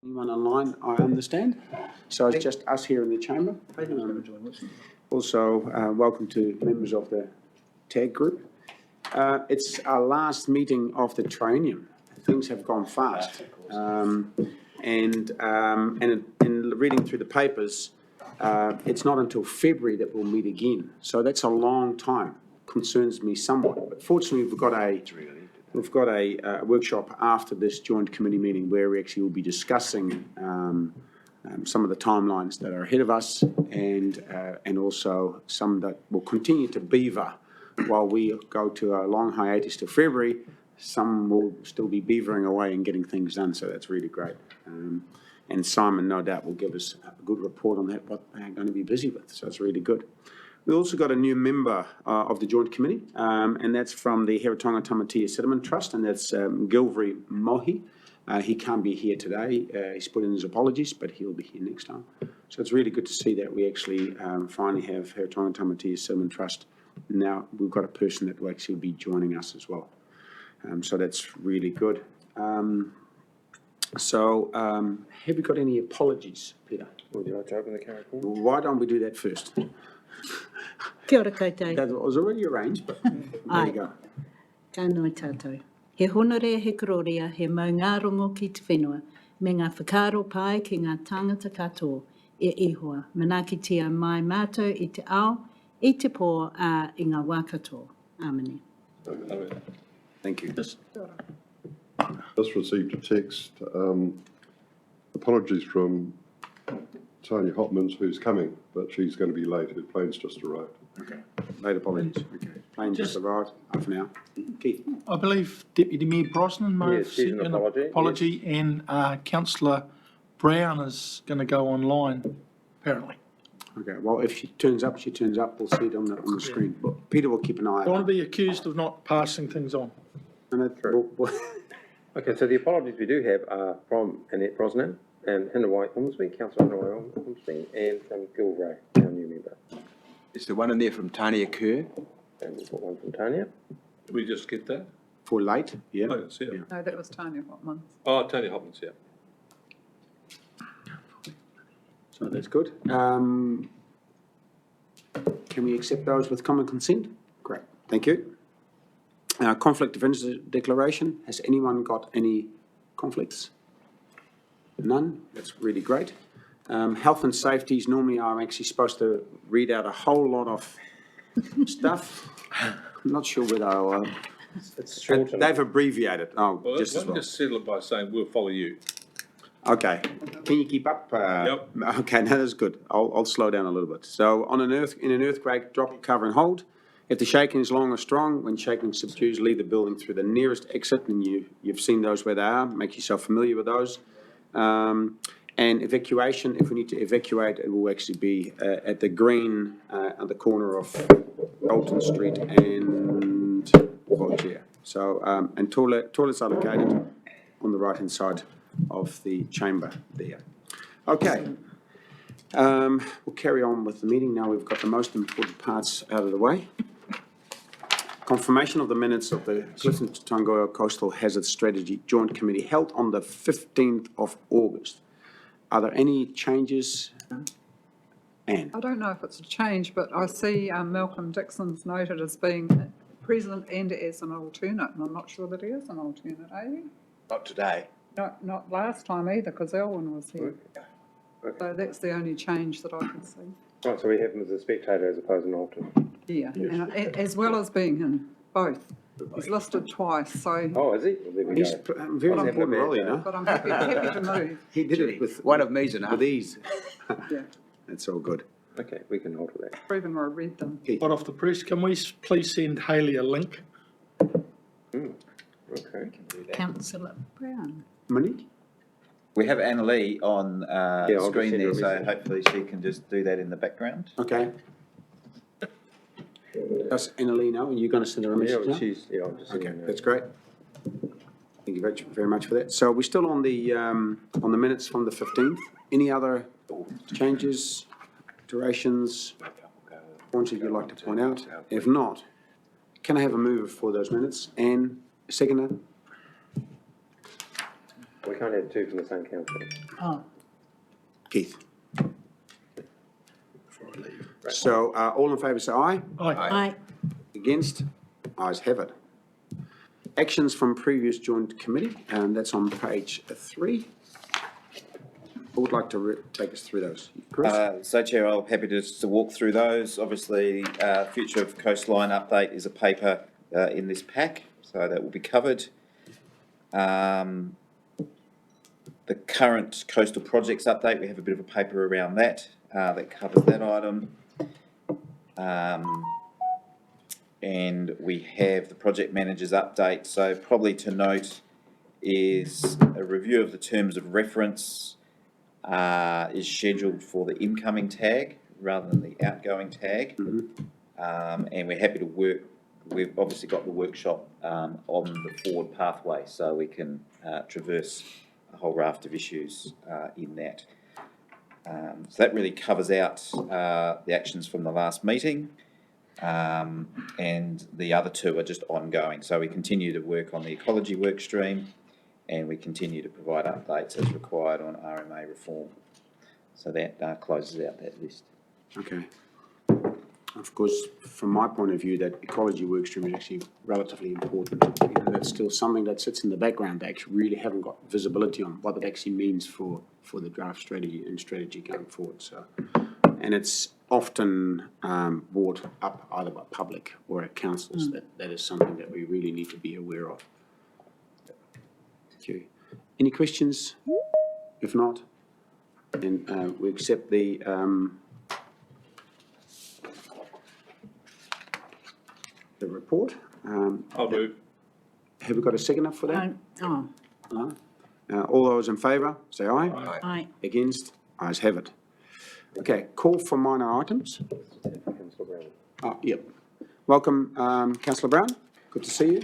Anyone online, I understand. So it's just us here in the chamber. Also, welcome to members of the TAG group. It's our last meeting of the triennium. Things have gone fast. In reading through the papers, it's not until February that we'll meet again. So that's a long time. Concerns me somewhat. But fortunately, we've got a workshop after this joint committee meeting where we actually will be discussing some of the timelines that are ahead of us and also some that will continue to beaver while we go to a long hiatus till February. Some will still be beavering away and getting things done, so that's really great. And Simon, no doubt, will give us a good report on that, what they're going to be busy with, so it's really good. We've also got a new member of the Joint Committee, and that's from the Heretaunga Tamatea Sediment Trust, and that's Gilvery Mohi. He can't be here today. He's put in his apologies, but he'll be here next time. So it's really good to see that we actually finally have Heretaunga Tamatea Sediment Trust. Now we've got a person that will actually be joining us as well. So that's really good. Have you got any apologies, Peter? Would you like to open the carry forward? Why don't we do that first? Kia ora koutou. That was already arranged, but there you go. Ka noi tātou. He honore he kororia, he mau ngā rongo ki te whenua, me ngā whakaro pai ki ngā tāngata katoa, e ihoa, manaki tia mai mātou i te ao, i te pō i ngā wā katoa. Āmene. Thank you. Just received a text. Apologies from Tanya Hopmans, who's coming, but she's going to be late. Her plane's just arrived. Okay. Late apologies. Okay. Plane just arrived. Half an hour. Keith. I believe Deputy Mayor Brosnan may have sent an apology, yes. And Councillor Brown is going to go online, apparently. Okay. Well, if she turns up, she turns up. We'll see it on the screen. But Peter will keep an eye I on it. don't want to be accused of not passing things on. Okay, so the apologies we do have are from Annette Brosnan and Hinawai Ormsby, Councillor Hinawai Ormsby, and from Gilray, our new member. Is there one in there from Tanya Kerr? And we've got one from Tanya. Did we just get that? For late, yeah. Oh, yes, yeah. No, that was Tanya Hopmans. Oh, Tony Hopkins, yeah. So that's good. Can we accept those with common consent? Great. Thank you. Conflict of interest declaration. Has anyone got any conflicts? None. That's really great. Health and safeties. Normally I'm actually supposed to read out a whole lot of stuff. I'm not sure whether I'll... It's short. They've abbreviated. Oh, Well, just as well. just settle it by saying we'll follow you. Okay. Can you keep up? Yep. Okay, no, that's good. I'll slow down a little bit. So in an earthquake, drop, cover and hold. If the shaking is long or strong, when shaking subdues, leave the building through the nearest exit, and you've seen those where they are. Make yourself familiar with those. And evacuation, if we need to evacuate, it will actually be at the green at the corner of Dalton Street and Voltaire. So, and toilets are located on the right-hand side of the chamber there. Okay. We'll carry on with the meeting now. We've got the most important parts out of the way. Confirmation of the minutes of the Clifton to Tangoio Coastal Hazard Strategy Joint Committee held on the 15th of August. Are there any changes? Anne? I don't know if it's a change, but I see Malcolm Dixon's noted as being present and as an alternate, and I'm not sure that he is an alternate, are you? Not today. No, not last time either, because Elwyn was here. Okay. So that's the only change that I can see. Right, so we have him as a spectator as opposed to an alternate. Yeah, and as well as being in both. He's listed twice, so, Oh, is he? Well, there we He's go. a very Well, important role, you know. but I'm happy to move. He did it with One of me's enough. with ease. Yeah, That's all good. Okay, we can alter that. even where I read them. Hot off the press, can we please send Hayley a link? Okay. Councillor Brown. Monique? We have Annalee on I'll just screen send her there, a so message. hopefully she can just do that in the background. Okay. Does Annalee know? Are you going to send her a message now? I'm just Okay, sending her. that's great. Thank you very much for that. So we're still on the minutes from the 15th. Any other changes, iterations, points that you'd like to point out? If not, can I have a mover for those minutes? And seconder? We can't have two from the same council. Oh, Keith. Before I leave. So, all in favour say aye. aye. Against? Ayes have it. Actions from previous joint committee, and that's on page 3. Who would like to take us through those? Chris? So Chair, I'm happy to walk through those. Obviously, future of coastline update is a paper in this pack, so that will be covered. The current coastal projects update, we have a bit of a paper around that, that covers that item. And we have the project manager's update, so probably to note is a review of the terms of reference is scheduled for the incoming tag rather than the outgoing tag. And we're happy to work, we've obviously got the workshop on the forward pathway, so we can traverse a whole raft of issues in that. So that really covers out the actions from the last meeting. And the other two are just ongoing. So we continue to work on the ecology work stream, and we continue to provide updates as required on RMA reform. So that closes out that list. Okay. Of course, from my point of view, that ecology work stream is actually relatively important. You know, that's still something that sits in the background. They actually really haven't got visibility on what it actually means for the draft strategy and strategy going forward. So, and it's often brought up either by public or at councils. That is something that we really need to be aware of. Thank you. Any questions? If not, then we accept the report. I'll move. Have we got a seconder for that? Oh, No? All those in favour, say aye. aye. Against? Ayes have it. Okay, call for minor items. Councillor Brown. Yep. Welcome, Councillor Brown. Good to see you.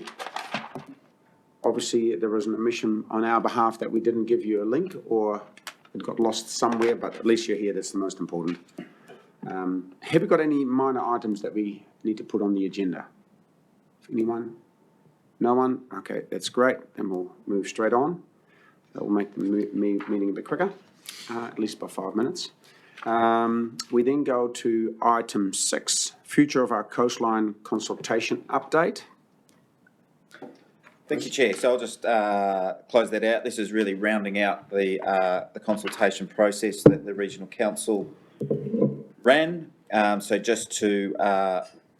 Obviously, there was an omission on our behalf that we didn't give you a link, or it got lost somewhere, but at least you're here. That's the most important. Have we got any minor items that we need to put on the agenda? Anyone? No one? Okay, that's great. Then we'll move straight on. That will make the meeting a bit quicker, at least by 5 minutes. We then go to item 6, future of our coastline consultation update. Thank you, Chair. So I'll just close that out. This is really rounding out the consultation process that the Regional Council ran. So just to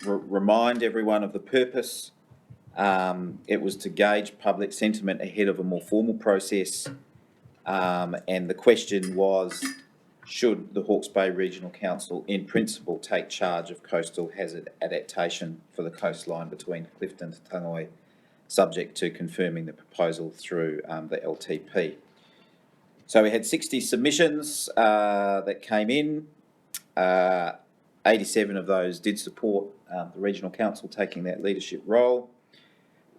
remind everyone of the purpose, it was to gauge public sentiment ahead of a more formal process. And the question was, should the Hawke's Bay Regional Council in principle take charge of coastal hazard adaptation for the coastline between Clifton to Tangoio, subject to confirming the proposal through the LTP. So we had 60 submissions that came in. 87 of those did support the Regional Council taking that leadership role.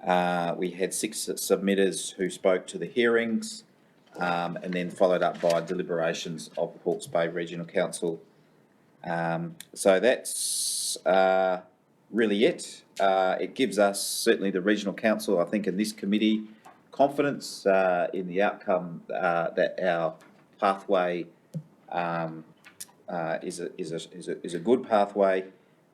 We had 6 submitters who spoke to the hearings, and then followed up by deliberations of the Hawke's Bay Regional Council. So that's really it. It gives us, certainly the Regional Council, I think in this committee, confidence in the outcome that our pathway is a good pathway,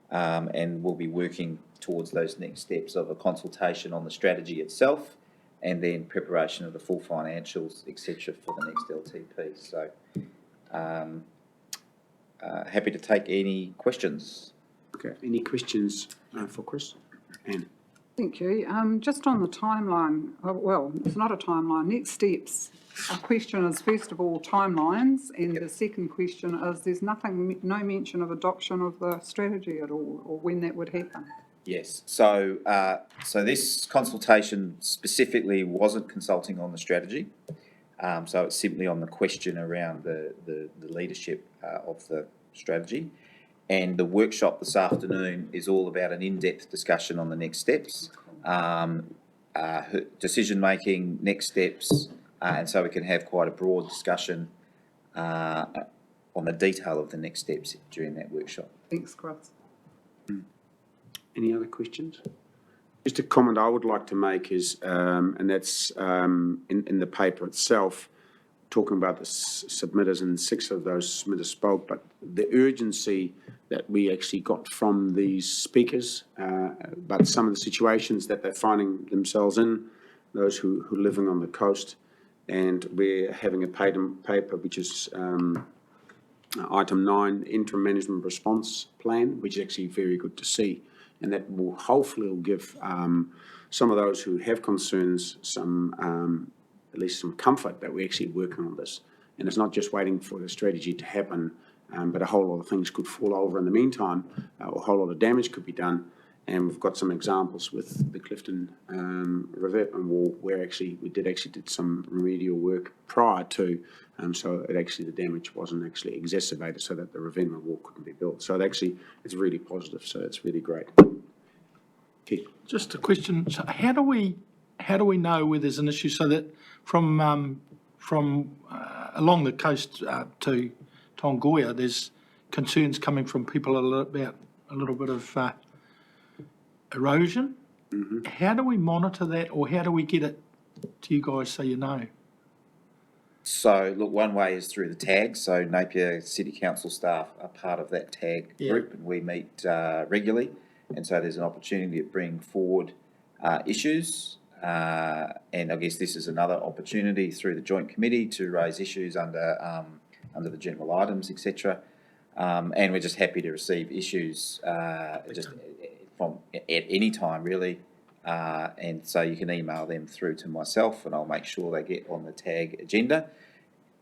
and we'll be working towards those next steps of a consultation on the strategy itself, and then preparation of the full financials, etc., for the next LTP. So, happy to take any questions. Okay, any questions for Chris? Anne? Thank you. Just on the timeline, well, it's not a timeline, next steps. Our question is, first of all, timelines, and the second question is, there's nothing, no mention of adoption of the strategy at all, or when that would happen. Yes. So, so this consultation specifically wasn't consulting on the strategy. So it's simply on the question around the leadership of the strategy. And the workshop this afternoon is all about an in-depth discussion on the next steps, decision-making, next steps, and so we can have quite a broad discussion on the detail of the next steps during that workshop. Thanks, Chris. Any other questions? Just a comment I would like to make is, and that's in the paper itself, talking about the submitters, and 6 of those submitters spoke, but the urgency that we actually got from these speakers, but some of the situations that they're finding themselves in, those who are living on the coast, and we're having a paper which is item 9, interim management response plan, which is actually very good to see, and that will hopefully give some of those who have concerns some at least some comfort that we're actually working on this. And it's not just waiting for the strategy to happen, but a whole lot of things could fall over in the meantime, or a whole lot of damage could be done. And we've got some examples with the Clifton revetment wall where we did some remedial work prior to, so the damage wasn't actually exacerbated so that the revetment wall couldn't be built. So it's really positive, so it's really great. Keith. Just a question, so how do we know where there's an issue, so that from along the coast to Tangoio, there's concerns coming from people about a little bit of erosion? Mm-hmm. How do we monitor that, or how do we get it to you guys so you know? So, look, one way is through the tag. So Napier City Council staff are part of that tag group, and we meet regularly. And so there's an opportunity to bring forward issues. And I guess this is another opportunity through the joint committee to raise issues under the general items, etc. And we're just happy to receive issues just from at any time, really. And so you can email them through to myself, and I'll make sure they get on the tag agenda.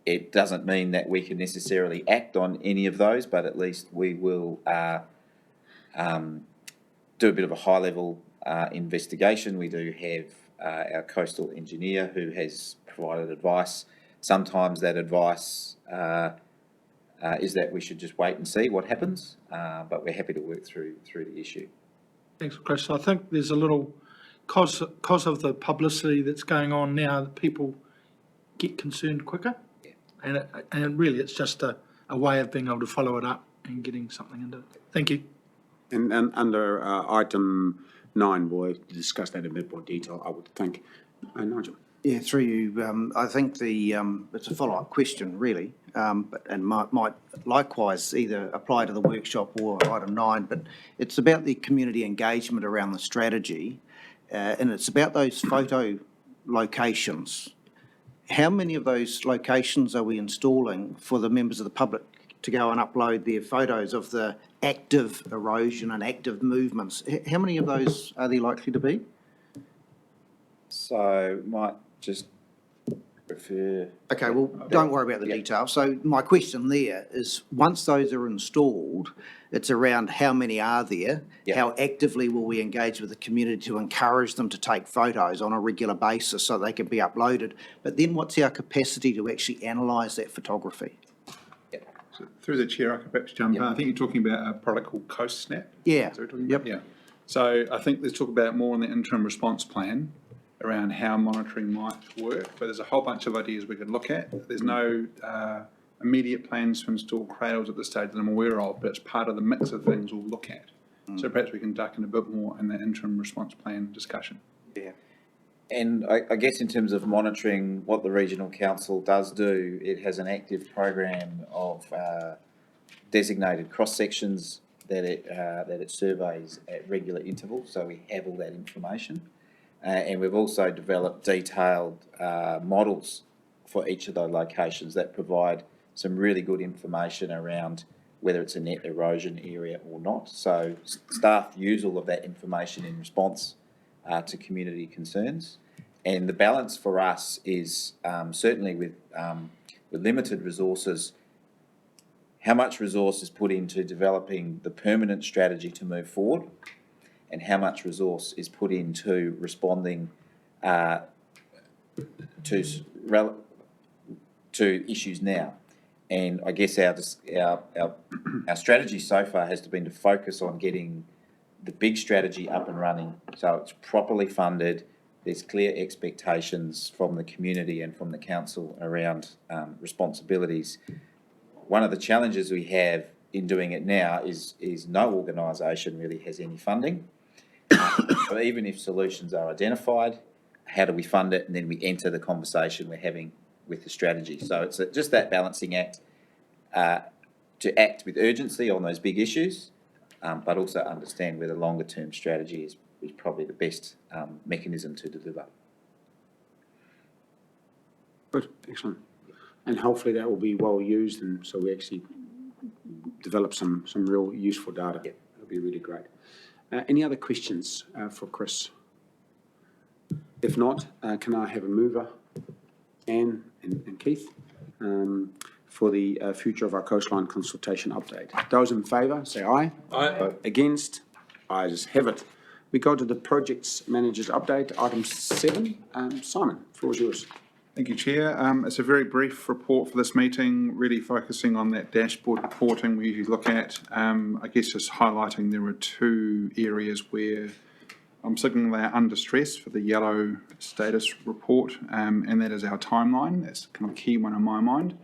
It doesn't mean that we can necessarily act on any of those, but at least we will do a bit of a high-level investigation. We do have our coastal engineer who has provided advice. Sometimes that advice is that we should just wait and see what happens, but we're happy to work through the issue. Thanks, Chris. I think there's a little, cause of the publicity that's going on now, that people get concerned quicker. Yeah. And really it's just a way of being able to follow it up and getting something into it. Thank you. And under item 9, we'll discuss that in a bit more detail, I would think. Nigel. Yeah, through you. I think it's a follow-up question, really, and might likewise either apply to the workshop or item 9. But it's about the community engagement around the strategy, and it's about those photo locations. How many of those locations are we installing for the members of the public to go and upload their photos of the active erosion and active movements? How many of those are there likely to be? So might just refer. Okay, well, don't worry about the detail. So my question there is, once those are installed, it's around how many are there, how actively will we engage with the community to encourage them to take photos on a regular basis so they can be uploaded, but then what's our capacity to actually analyse that photography? So through the chair, I could perhaps jump in. I think you're talking about a product called Coast Snap. Yeah. Is that what we're talking about? Yeah. So I think let's talk about it more on the interim response plan around how monitoring might work, but there's a whole bunch of ideas we could look at. There's no immediate plans to install cradles at this stage that I'm aware of, but it's part of the mix of things we'll look at. So perhaps we can duck in a bit more in the interim response plan discussion. Yeah. And I guess in terms of monitoring, what the Regional Council does do, it has an active program of designated cross-sections that it surveys at regular intervals, so we have all that information. And we've also developed detailed models for each of those locations that provide some really good information around whether it's a net erosion area or not. So staff use all of that information in response to community concerns. And the balance for us is certainly with limited resources, how much resource is put into developing the permanent strategy to move forward, and how much resource is put into responding to issues now. And I guess our strategy so far has been to focus on getting the big strategy up and running, so it's properly funded. There's clear expectations from the community and from the council around responsibilities. One of the challenges we have in doing it now is no organisation really has any funding. So even if solutions are identified, how do we fund it? And then we enter the conversation we're having with the strategy. So it's just that balancing act to act with urgency on those big issues, but also understand where the longer term strategy is probably the best mechanism to deliver. Good, excellent. And hopefully that will be well used, and so we actually develop some real useful data. Yep. That'll be really great. Any other questions for Chris? If not, can I have a mover, Anne and Keith, for the future of our coastline consultation update? Those in favour, say aye. Aye. Against? Ayes have it. We go to the projects managers update, item 7. Simon, floor is yours. Thank you, Chair. It's a very brief report for this meeting, really focusing on that dashboard reporting we usually look at. I guess just highlighting there are 2 areas where I'm signaling they are under stress for the yellow status report, and that is our timeline. That's kind of a key one in my mind.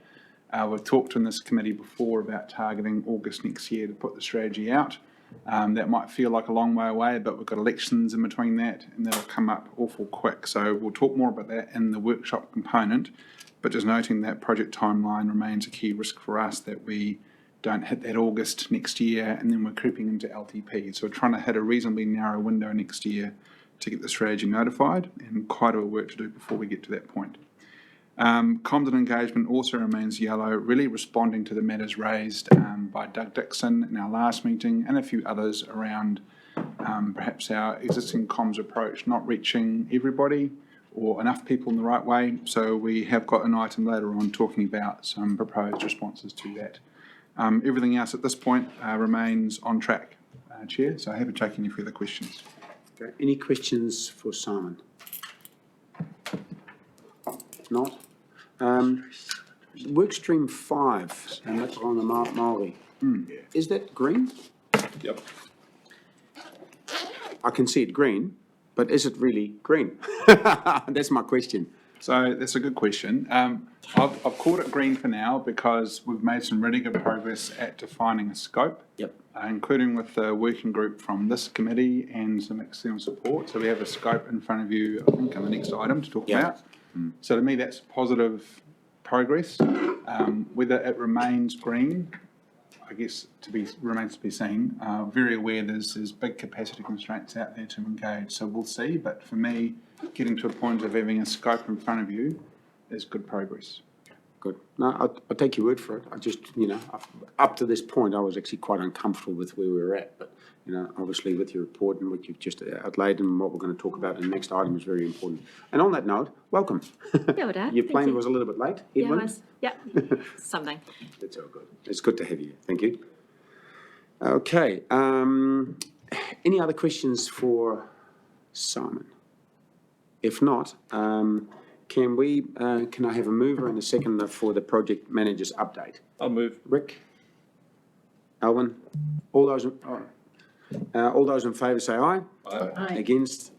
We've talked in this committee before about targeting August next year to put the strategy out. That might feel like a long way away, but we've got elections in between that, and that'll come up awful quick. So we'll talk more about that in the workshop component, but just noting that project timeline remains a key risk for us, that we don't hit that August next year and then we're creeping into LTP. So we're trying to hit a reasonably narrow window next year to get the strategy notified, and quite a bit of work to do before we get to that point. Comms and engagement also remains yellow, really responding to the matters raised by Doug Dixon in our last meeting and a few others around perhaps our existing comms approach not reaching everybody or enough people in the right way. So we have got an item later on talking about some proposed responses to that. Everything else at this point remains on track, Chair, so happy to take any further questions. Okay. Any questions for Simon? If not, workstream 5, and that's on the Maori. Is that green? Yep. I can see it green, but is it really green? That's my question. So that's a good question. I've called it green for now because we've made some really good progress at defining a scope. Yep. Including with the working group from this committee and some external support. So we have a scope in front of you, I think, on the next item to talk about. So to me, that's positive progress. Whether it remains green, I guess remains to be seen. Very aware there's big capacity constraints out there to engage, so we'll see. But for me, getting to a point of having a scope in front of you is good progress. Good. No, I'll take your word for it. I just, up to this point, I was actually quite uncomfortable with where we were at. But, obviously with your report and what you've just outlaid and what we're going to talk about in the next item is very important. And on that note, welcome. Kia ora. Your Thank plane you. was a little bit late. Yeah, Edwin? it was. Yeah, something. It's all good. It's good to have you. Thank you. Okay. Any other questions for Simon? If not, can I have a mover and a seconder for the project manager's update? I'll move. Rick? Alvin? All those in favour say aye. Aye. Against?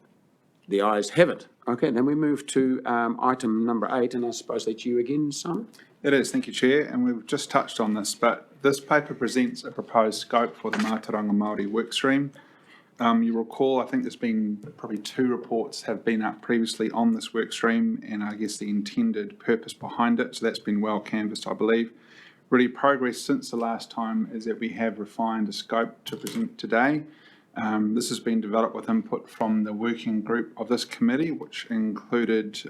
The ayes have it. Okay, then we move to item number 8, and I suppose that's you again, Simon? It is, thank you, Chair, and we've just touched on this, but this paper presents a proposed scope for the Mātauranga Māori workstream. You recall, I think there's been probably 2 reports have been up previously on this workstream, and I guess the intended purpose behind it, so that's been well canvassed, I believe. Really progress since the last time is that we have refined a scope to present today. This has been developed with input from the working group of this committee, which included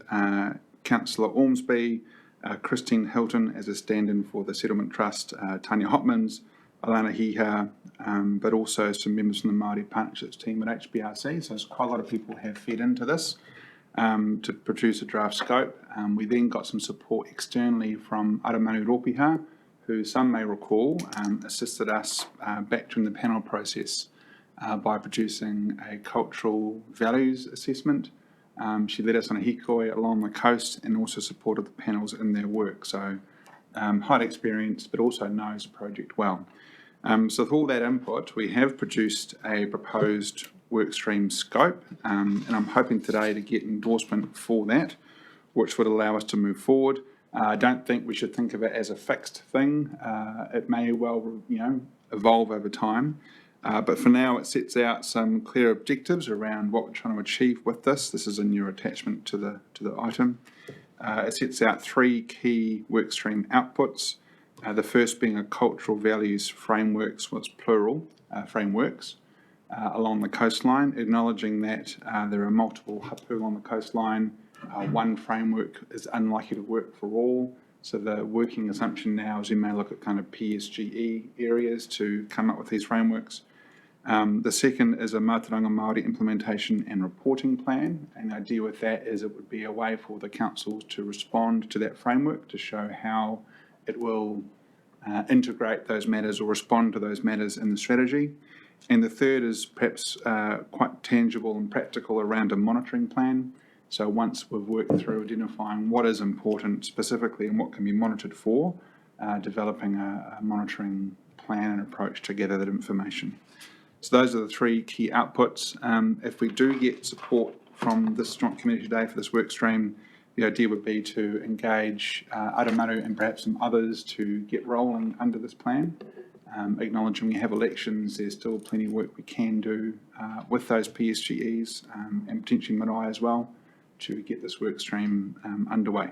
Councillor Ormsby, Christine Hilton as a stand-in for the Settlement Trust, Tanya Hopmans, Alana Hiha, but also some members from the Māori Partnerships team at HBRC. So there's quite a lot of people have fed into this to produce a draft scope. We then got some support externally from Aramanu Ropiha, who some may recall assisted us back during the panel process by producing a cultural values assessment. She led us on a hikoi along the coast and also supported the panels in their work. So highly experienced, but also knows the project well. So with all that input, we have produced a proposed workstream scope, and I'm hoping today to get endorsement for that, which would allow us to move forward. I don't think we should think of it as a fixed thing. It may well, evolve over time. But for now, it sets out some clear objectives around what we're trying to achieve with this. This is in your attachment to the item. It sets out 3 key workstream outputs. The first being a cultural values frameworks, what's plural, frameworks, along the coastline, acknowledging that there are multiple hapu along the coastline. One framework is unlikely to work for all. So the working assumption now is you may look at kind of PSGE areas to come up with these frameworks. The second is a Mātauranga Māori implementation and reporting plan, and the idea with that is it would be a way for the councils to respond to that framework to show how it will integrate those matters or respond to those matters in the strategy. And the third is perhaps quite tangible and practical around a monitoring plan. So once we've worked through identifying what is important specifically and what can be monitored for, developing a monitoring plan and approach to gather that information. So those are the 3 key outputs. If we do get support from this joint committee today for this work stream, the idea would be to engage Aramaru and perhaps some others to get rolling under this plan. Acknowledging we have elections, there's still plenty of work we can do with those PSGEs and potentially marae as well to get this work stream underway.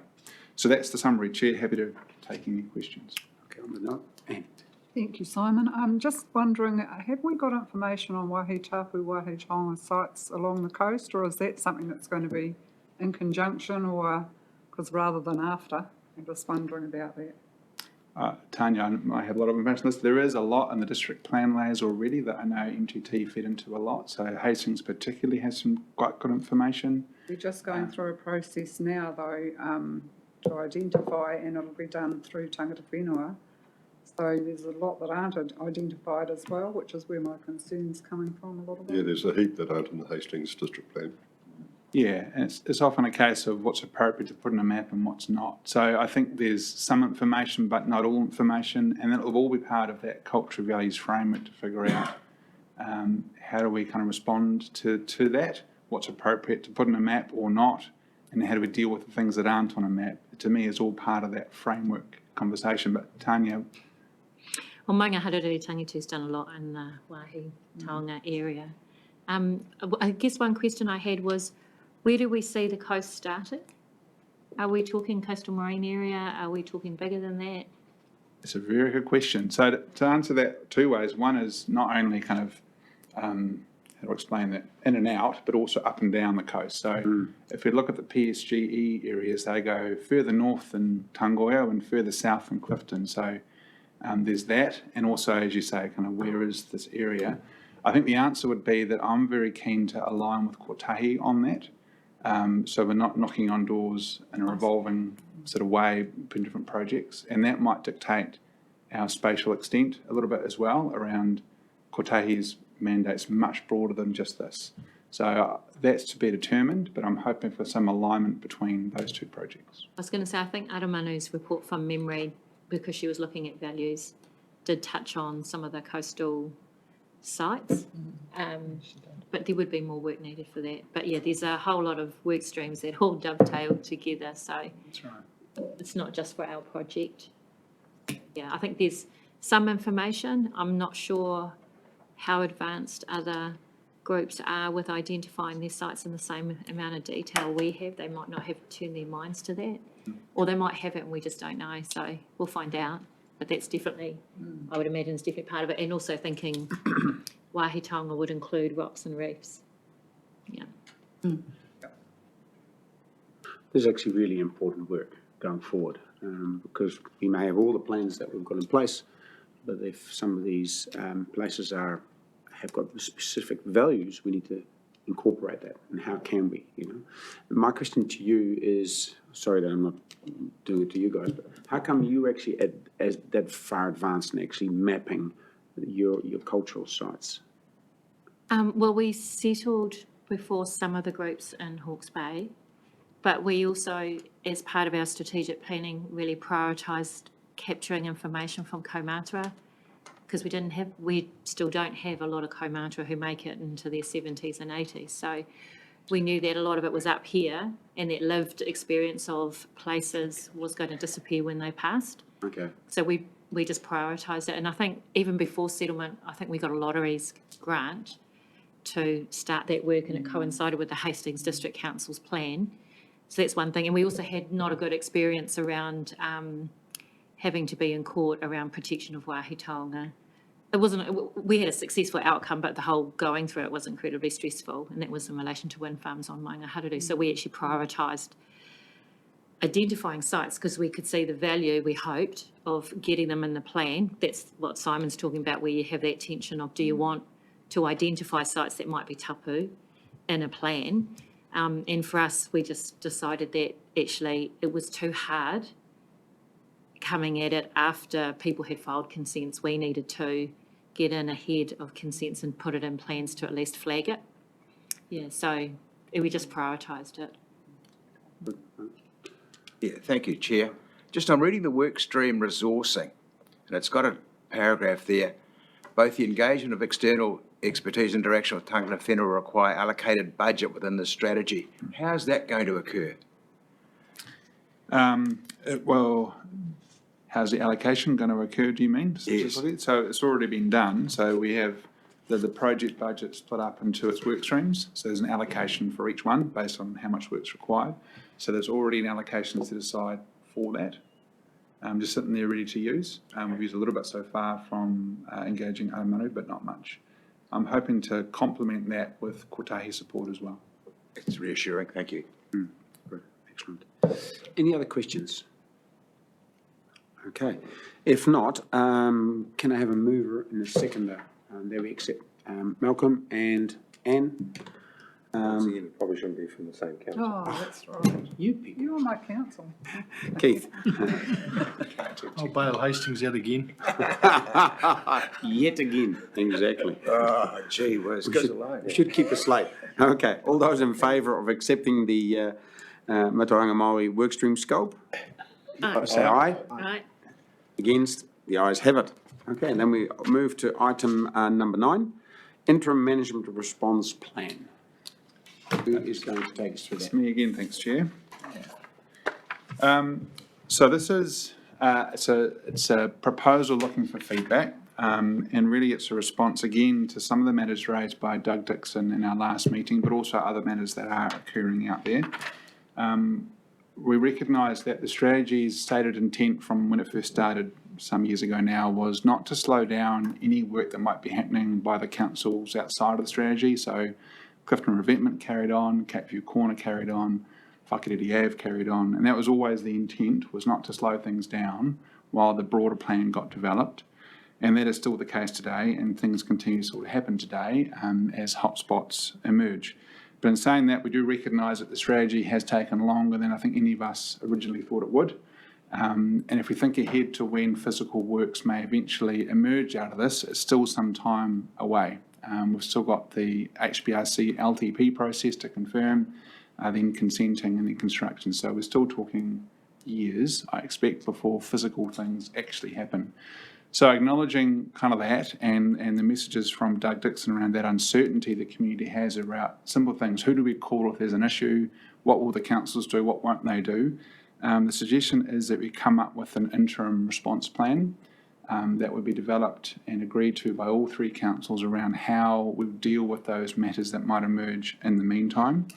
So that's the summary, Chair. Happy to take any questions. Okay, on the note. And Thank you, Simon. I'm just wondering, have we got information on Waihi Tapu, Waihi Taonga sites along the coast, or is that something that's going to be in conjunction, or because rather than after? I'm just wondering about that. Tanya, I have a lot of information on this. There is a lot in the district plan layers already that I know MTT fed into a lot. So Hastings particularly has some quite good information. We're just going through a process now, though, to identify, and it'll be done through tangata whenua. So there's a lot that aren't identified as well, which is where my concern's coming from a little bit. Yeah, there's a heap that aren't in the Hastings district plan. Yeah, and it's often a case of what's appropriate to put in a map and what's not. So I think there's some information, but not all information, and that will all be part of that cultural values framework to figure out how do we kind of respond to that, what's appropriate to put in a map or not, and how do we deal with the things that aren't on a map. To me, is all part of that framework conversation. But Tanya. Well, Maunga Harurui Tangitu's done a lot in the Waihi Taonga area. I guess one question I had was, where do we see the coast starting? Are we talking coastal marine area? Are we talking bigger than that? It's a very good question. So to answer that 2 ways, one is not only kind of, how to explain that, in and out, but also up and down the coast. So if we look at the PSGE areas, they go further north than Tangoio and further south than Clifton. So there's that. And also, as you say, kind of where is this area? I think the answer would be that I'm very keen to align with Kotahi on that. So we're not knocking on doors in a revolving sort of way between different projects, and that might dictate our spatial extent a little bit as well around Kotahi's mandates much broader than just this. So that's to be determined, but I'm hoping for some alignment between those 2 projects. I was going to say, I think Aramanu's report from memory, because she was looking at values, did touch on some of the coastal sites, but there would be more work needed for that. But yeah, there's a whole lot of work streams that all dovetail together, so That's right. it's not just for our project. Yeah, I think there's some information. I'm not sure how advanced other groups are with identifying their sites in the same amount of detail we have. They might not have turned their minds to that, or they might have it and we just don't know, so we'll find out. But that's definitely, I would imagine, is definitely part of it. And also thinking Waihi Taonga would include rocks and reefs. Yeah. This is actually really important work going forward, because we may have all the plans that we've got in place, but if some of these places have got specific values, we need to incorporate that. And how can we, And my question to you is, sorry that I'm not doing it to you guys, but how come you actually as that far advanced in actually mapping your cultural sites? Well, we settled before some of the groups in Hawke's Bay, but we also, as part of our strategic planning, really prioritised capturing information from kaumātua, because we still don't have a lot of kaumātua who make it into their 70s and 80s. So we knew that a lot of it was up here, and that lived experience of places was going to disappear when they passed. Okay. So we we just prioritised it. And I think even before settlement, I think we got a lotteries grant to start that work, and it coincided with the Hastings District Council's plan. So that's one thing. And we also had not a good experience around having to be in court around protection of wāhi taonga. It wasn't, we had a successful outcome, but the whole going through it was incredibly stressful, and that was in relation to wind farms on Maunga Hararu. So we actually prioritised identifying sites because we could see the value, we hoped, of getting them in the plan. That's what Simon's talking about, where you have that tension of, do you want to identify sites that might be tapu in a plan? And for us, we just decided that actually it was too hard coming at it after people had filed consents. We needed to get in ahead of consents and put it in plans to at least flag it. Yeah, so we just prioritised it. Yeah, thank you, Chair. Just I'm reading the work stream resourcing, and it's got a paragraph there. Both the engagement of external expertise and interaction with tangata whenua require allocated budget within the strategy. How's that going to occur? Well, how's the allocation going to occur, do you mean? Yes. So it's already been done. So we have the project budget split up into its work streams. So there's an allocation for each one based on how much work's required. So there's already an allocation set aside for that. Just sitting there ready to use. We've used a little bit so far from engaging Aomanu, but not much. I'm hoping to complement that with kotahi support as well. It's reassuring, thank you. Great, excellent. Any other questions? Okay, if not, can I have a mover and a seconder? There we accept Malcolm and Anne. Once again, it probably shouldn't be from the same council. Oh, that's right. You people. You are my counsel. Keith. I'll bail Hastings out again. Yet again, exactly. Oh, gee whiz, We should keep a slate. Okay, all those in favour of accepting the Matauranga Māori workstream scope? Say aye. Right. Against? The ayes have it. Okay, and then we move to item number 9, interim management response plan. Who is going to take us through It's that? me again, thanks, Chair. So this is, it's a proposal looking for feedback, and really it's a response again to some of the matters raised by Doug Dixon in our last meeting, but also other matters that are occurring out there. We recognise that the strategy's stated intent from when it first started some years ago now was not to slow down any work that might be happening by the councils outside of the strategy. So Clifton Revetment carried on, Capeview Corner carried on, Whakariri Ave carried on, and that was always the intent, was not to slow things down while the broader plan got developed. And that is still the case today, and things continue to sort of happen today as hotspots emerge. But in saying that, we do recognise that the strategy has taken longer than I think any of us originally thought it would. And if we think ahead to when physical works may eventually emerge out of this, it's still some time away. We've still got the HBRC LTP process to confirm, then consenting and then construction. So we're still talking years, I expect, before physical things actually happen. So acknowledging kind of that and the messages from Doug Dixon around that uncertainty the community has around simple things. Who do we call if there's an issue? What will the councils do? What won't they do? The suggestion is that we come up with an interim response plan that would be developed and agreed to by all 3 councils around how we deal with those matters that might emerge in the meantime.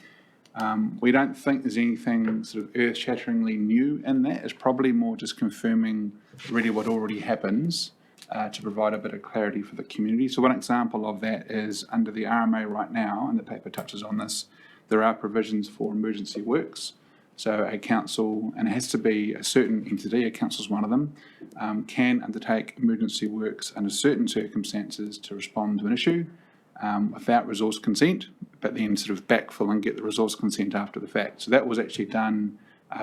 We don't think there's anything sort of earth-shatteringly new in that. It's probably more just confirming really what already happens to provide a bit of clarity for the community. So one example of that is under the RMA right now, and the paper touches on this, there are provisions for emergency works. So a council, and it has to be a certain entity, a council's one of them, can undertake emergency works under certain circumstances to respond to an issue without resource consent, but then sort of backfill and get the resource consent after the fact. So that was actually done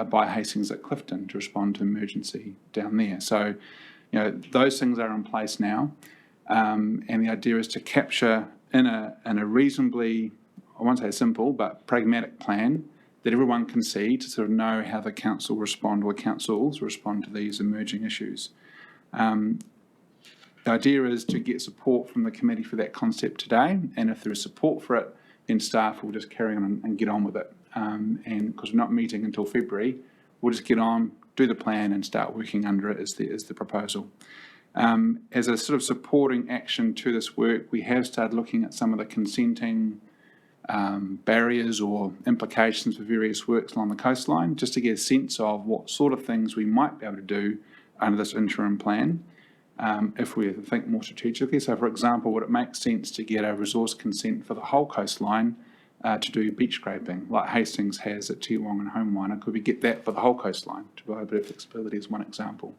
by Hastings at Clifton to respond to emergency down there. So, you know, those things are in place now, and the idea is to capture in a reasonably, I won't say simple, but pragmatic plan that everyone can see to sort of know how the council respond or councils respond to these emerging issues. The idea is to get support from the committee for that concept today, and if there is support for it, then staff will just carry on and get on with it. And because we're not meeting until February, we'll just get on, do the plan and start working under it is the proposal. As a sort of supporting action to this work, we have started looking at some of the consenting barriers or implications for various works along the coastline, just to get a sense of what sort of things we might be able to do under this interim plan, if we think more strategically. So, for example, would it make sense to get a resource consent for the whole coastline to do beach scraping, like Hastings has at Tiwong and Homewana? Could we get that for the whole coastline to provide a bit of flexibility as one example?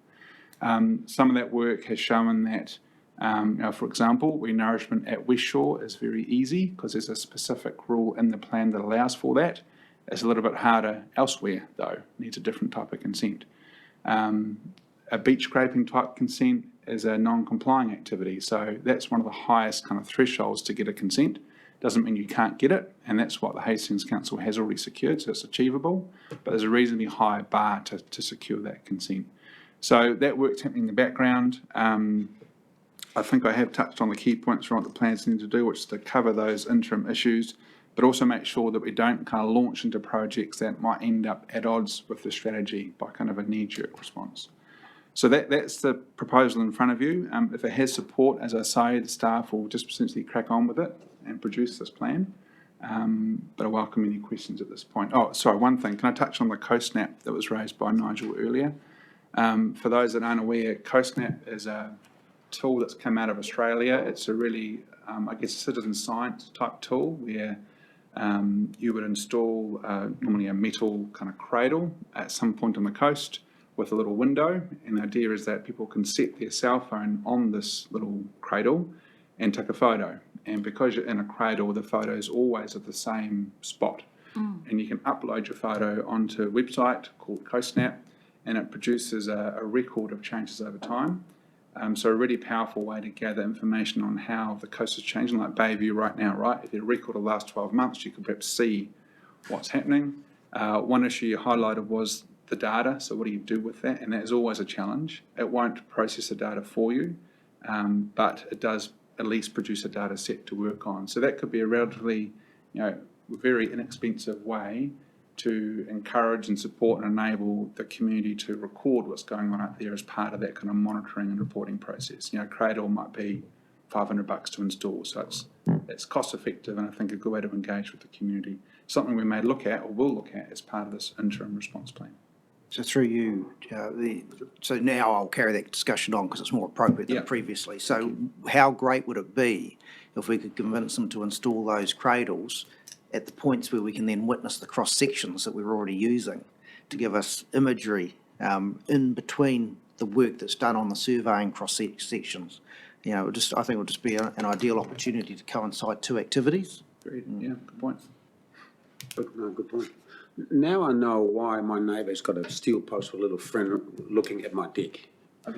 Some of that work has shown that, for example, renourishment at West Shore is very easy because there's a specific rule in the plan that allows for that. It's a little bit harder elsewhere, though, needs a different type of consent. A beach scraping type consent is a non-complying activity, so that's one of the highest kind of thresholds to get a consent. Doesn't mean you can't get it, and that's what the Hastings Council has already secured, so it's achievable, but there's a reasonably high bar to secure that consent. So that work's happening in the background. I think I have touched on the key points from what the plans need to do, which is to cover those interim issues, but also make sure that we don't kind of launch into projects that might end up at odds with the strategy by kind of a knee-jerk response. So that's the proposal in front of you. If it has support, as I say, the staff will just essentially crack on with it and produce this plan. But I welcome any questions at this point. Oh, sorry, one thing. Can I touch on the CoastNap that was raised by Nigel earlier? For those that aren't aware, CoastNap is a tool that's come out of Australia. It's a really, I guess, citizen science type tool where you would install normally a metal kind of cradle at some point on the coast with a little window. And the idea is that people can set their cell phone on this little cradle and take a photo. And because you're in a cradle, the photo is always at the same spot. And you can upload your photo onto a website called CoastNap, and it produces a record of changes over time. So a really powerful way to gather information on how the coast is changing, like Bayview right now, right? If you record the last 12 months, you could perhaps see what's happening. One issue you highlighted was the data, so what do you do with that? And that is always a challenge. It won't process the data for you, but it does at least produce a data set to work on. So that could be a relatively, very inexpensive way to encourage and support and enable the community to record what's going on out there as part of that kind of monitoring and reporting process. Cradle might be $500 to install, so it's cost effective and I think a good way to engage with the community. Something we may look at or will look at as part of this interim response plan. So through you, so now I'll carry that discussion on because it's more appropriate than previously. So how great would it be if we could convince them to install those cradles at the points where we can then witness the cross sections that we're already using to give us imagery in between the work that's done on the surveying cross sections? I think it would just be an ideal opportunity to coincide two activities. Agreed. Yeah, good point. Good point. Now I know why my neighbour's got a steel post with a little friend looking at my dick. Yeah,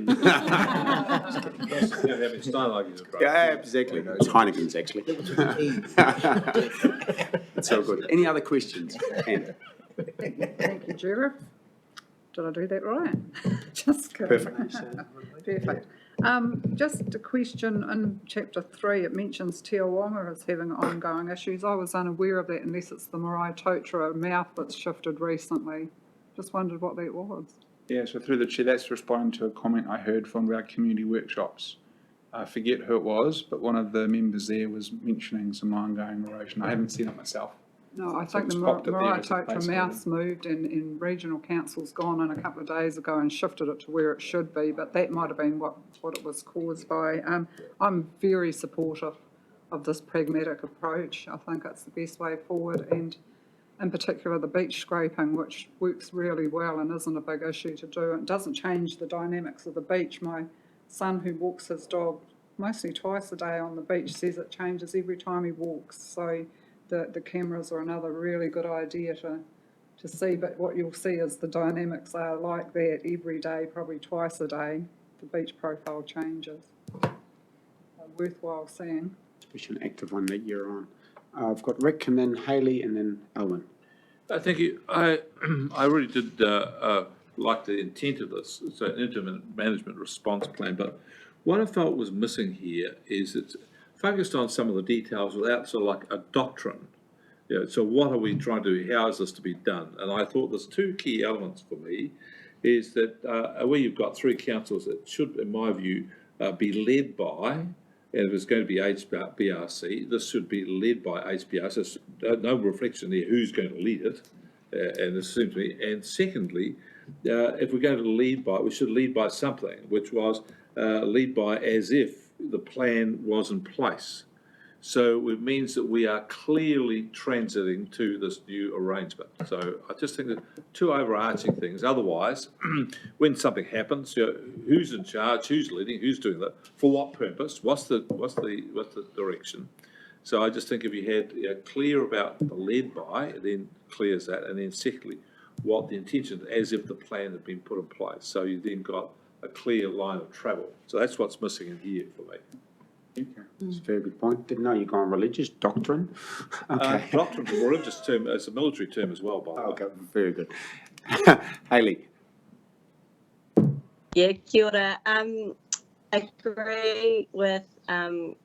exactly. It's Heineken's, actually. It's so good. Any other questions? Anne? Thank you, Judith. Did I do that right? Just kidding. Perfect. Perfect. Just a question, in chapter 3, it mentions Te Awanga as having ongoing issues. I was unaware of that unless it's the Marae Totara mouth that's shifted recently. Just wondered what that was. Yeah, so through the chair, that's responding to a comment I heard from our community workshops. I forget who it was, but one of the members there was mentioning some ongoing erosion. I haven't seen it myself. No, I think the Marae Totara mouth's moved and regional council's gone in a couple of days ago and shifted it to where it should be, but that might have been what it was caused by. I'm very supportive of this pragmatic approach. I think it's the best way forward, and in particular the beach scraping, which works really well and isn't a big issue to do. It doesn't change the dynamics of the beach. My son, who walks his dog mostly twice a day on the beach, says it changes every time he walks. So the cameras are another really good idea to see, but what you'll see is the dynamics are like that every day, probably twice a day. The beach profile changes. Worthwhile seeing. Especially an active one that you're on. I've got Rick and then Hayley and then Owen. Thank you. I really did like the intent of this. It's an interim management response plan, but what I felt was missing here is it's focused on some of the details without sort of like a doctrine. So what are we trying to do? How is this to be done? And I thought there's two key elements for me. is that where you've got three councils that should, in my view, be led by, and if it's going to be HBRC, this should be led by HBRC. So no reflection there who's going to lead it, and it seems to me. And secondly, if we're going to lead by, we should lead by something, which was lead by as if the plan was in place. So it means that we are clearly transiting to this new arrangement. So I just think that two overarching things. Otherwise, when something happens, who's in charge, who's leading, who's doing that, for what purpose, what's the direction? So I just think if you had clear about the led by, then clears that, and then secondly, what the intention, as if the plan had been put in place. So you then got a clear line of travel. So that's what's missing in here for me. That's a very good point. Didn't know you're going religious doctrine. Okay. Doctrine is a religious term, it's a military term as well, by the way. Okay, very good. Hayley. Yeah, kia ora. Agree with Councillor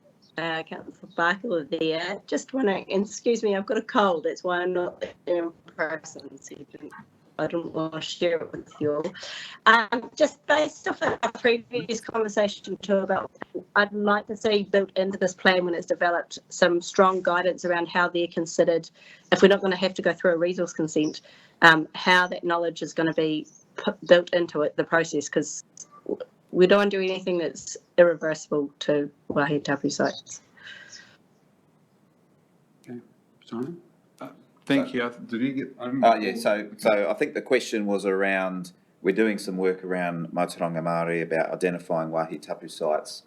Barker there. Just wondering, and excuse me, I've got a cold, that's why I'm not there in person, so I don't want to share it with you all. Just based off our previous conversation too about, I'd like to see built into this plan when it's developed some strong guidance around how they're considered, if we're not going to have to go through a resource consent, how that knowledge is going to be built into it, the process, because we don't want to do anything that's irreversible to Waihi Tapu sites. Okay, Simon? Thank you. Did you get? Yeah, so I think the question was around, we're doing some work around Matauranga Māori about identifying Waihi Tapu sites,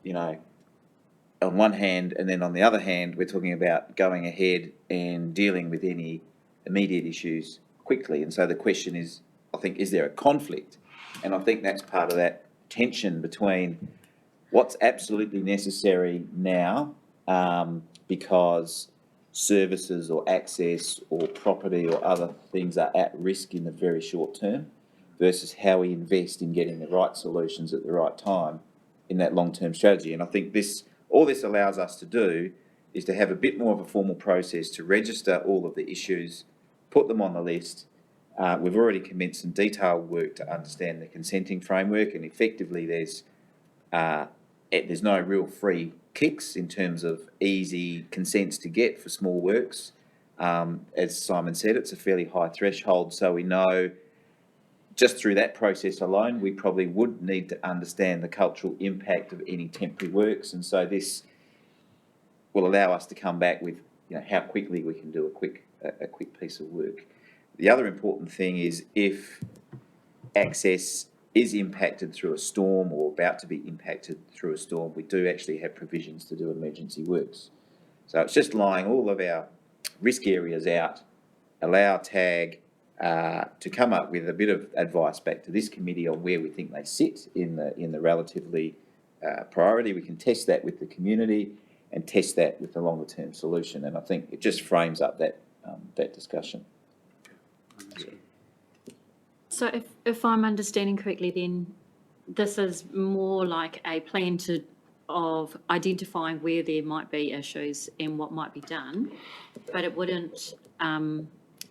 on one hand, and then on the other hand, we're talking about going ahead and dealing with any immediate issues quickly. And so the question is, I think, is there a conflict? And I think that's part of that tension between what's absolutely necessary now, because services or access or property or other things are at risk in the very short term, versus how we invest in getting the right solutions at the right time in that long-term strategy. And I think all this allows us to do is to have a bit more of a formal process to register all of the issues, put them on the list. We've already commenced some detailed work to understand the consenting framework, and effectively there's no real free kicks in terms of easy consents to get for small works. As Simon said, it's a fairly high threshold, so we know just through that process alone, we probably would need to understand the cultural impact of any temporary works, and so this will allow us to come back with how quickly we can do a quick piece of work. The other important thing is if access is impacted through a storm or about to be impacted through a storm, we do actually have provisions to do emergency works. So it's just lying all of our risk areas out, allow TAG to come up with a bit of advice back to this committee on where we think they sit in the relatively priority. We can test that with the community and test that with the longer term solution. And I think it just frames up that discussion. So if I'm understanding correctly, then this is more like a plan of identifying where there might be issues and what might be done, but it wouldn't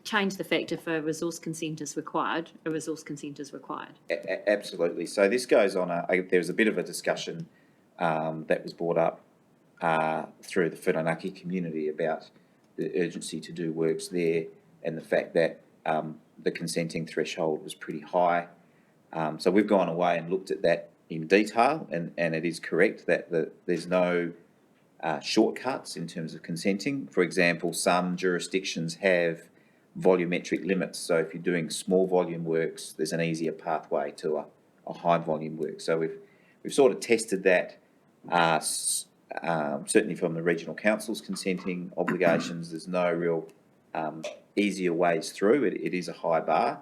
change the fact if a resource consent is required, a resource consent is required. Absolutely. So this goes on, there was a bit of a discussion that was brought up through the Whirinaki community about the urgency to do works there and the fact that the consenting threshold was pretty high. So we've gone away and looked at that in detail, and it is correct that there's no shortcuts in terms of consenting. For example, some jurisdictions have volumetric limits. So if you're doing small volume works, there's an easier pathway to a high volume work. So we've sort of tested that, certainly from the regional council's consenting obligations. There's no real easier ways through. It is a high bar.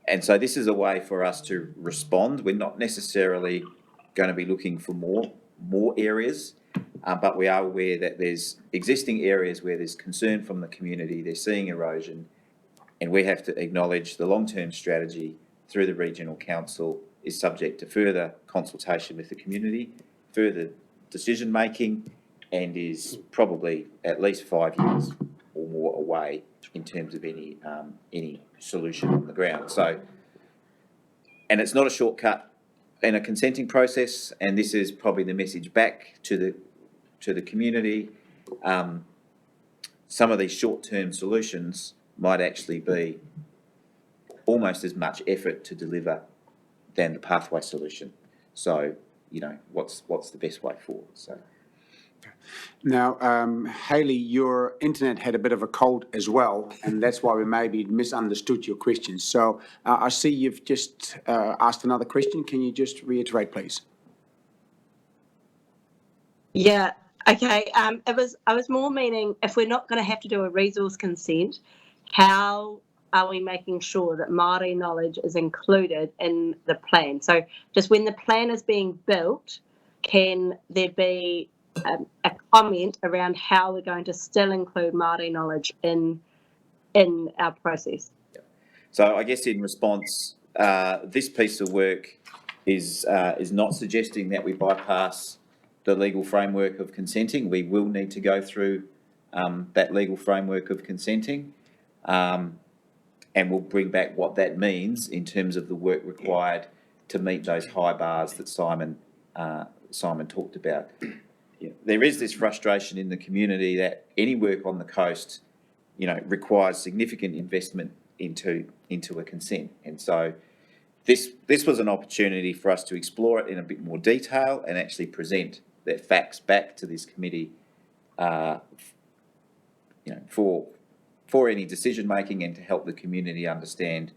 And so this is a way for us to respond. We're not necessarily going to be looking for more areas, but we are aware that there's existing areas where there's concern from the community, they're seeing erosion, and we have to acknowledge the long-term strategy through the regional council is subject to further consultation with the community, further decision-making, and is probably at least 5 years or more away in terms of any solution on the ground. So And it's not a shortcut in a consenting process, and this is probably the message back to the community. Some of these short-term solutions might actually be almost as much effort to deliver than the pathway solution. So, what's the best way forward? So. Now, Hayley, your internet had a bit of a cold as well, and that's why we maybe misunderstood your question. So I see you've just asked another question. Can you just reiterate, please? Yeah, okay. I was more meaning if we're not going to have to do a resource consent, how are we making sure that Māori knowledge is included in the plan? So just when the plan is being built, can there be a comment around how we're going to still include Māori knowledge in our process? So I guess in response, this piece of work is not suggesting that we bypass the legal framework of consenting. We will need to go through that legal framework of consenting, and we'll bring back what that means in terms of the work required to meet those high bars that Simon talked about. There is this frustration in the community that any work on the coast, requires significant investment into a consent, and so this was an opportunity for us to explore it in a bit more detail and actually present the facts back to this committee, for any decision making and to help the community understand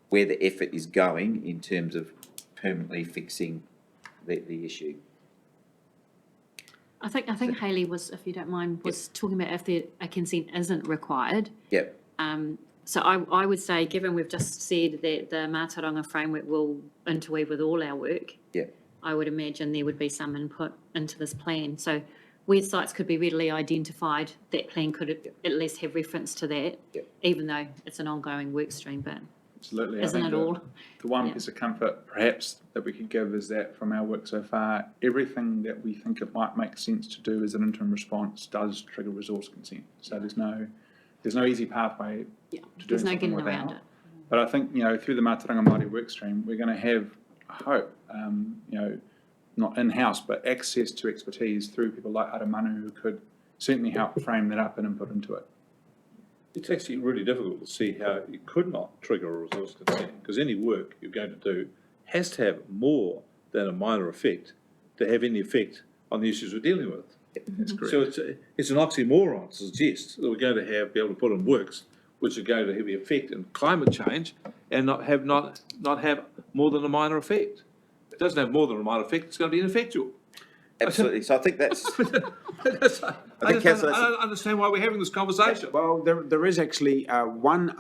where the effort is going in terms of permanently fixing the issue. I think Hayley was, if you don't mind, was talking about if a consent isn't required. Yep. So I would say, given we've just said that the Mātauranga framework will interweave with all our work, Yep. I would imagine there would be some input into this plan. So where sites could be readily identified, that plan could at least have reference to that, even though it's an ongoing work stream, but Absolutely. isn't it all? The one piece of comfort perhaps that we could give is that from our work so far, everything that we think it might make sense to do as an interim response does trigger resource consent. So there's no easy pathway to doing there's no something getting without. around it. But I think, through the Mātauranga Māori work stream, we're going to have, I hope, not in-house, but access to expertise through people like Aramanu who could certainly help frame that up and input into it. It's actually really difficult to see how you could not trigger a resource consent, because any work you're going to do has to have more than a minor effect to have any effect on the issues we're dealing with. That's correct. So it's an oxymoron to suggest that we're going to be able to put in works which are going to have the effect in climate change and not have more than a minor effect. If it doesn't have more than a minor effect, it's going to be ineffectual. Absolutely. So I think that's. I don't understand why we're having this conversation. Well, there is actually one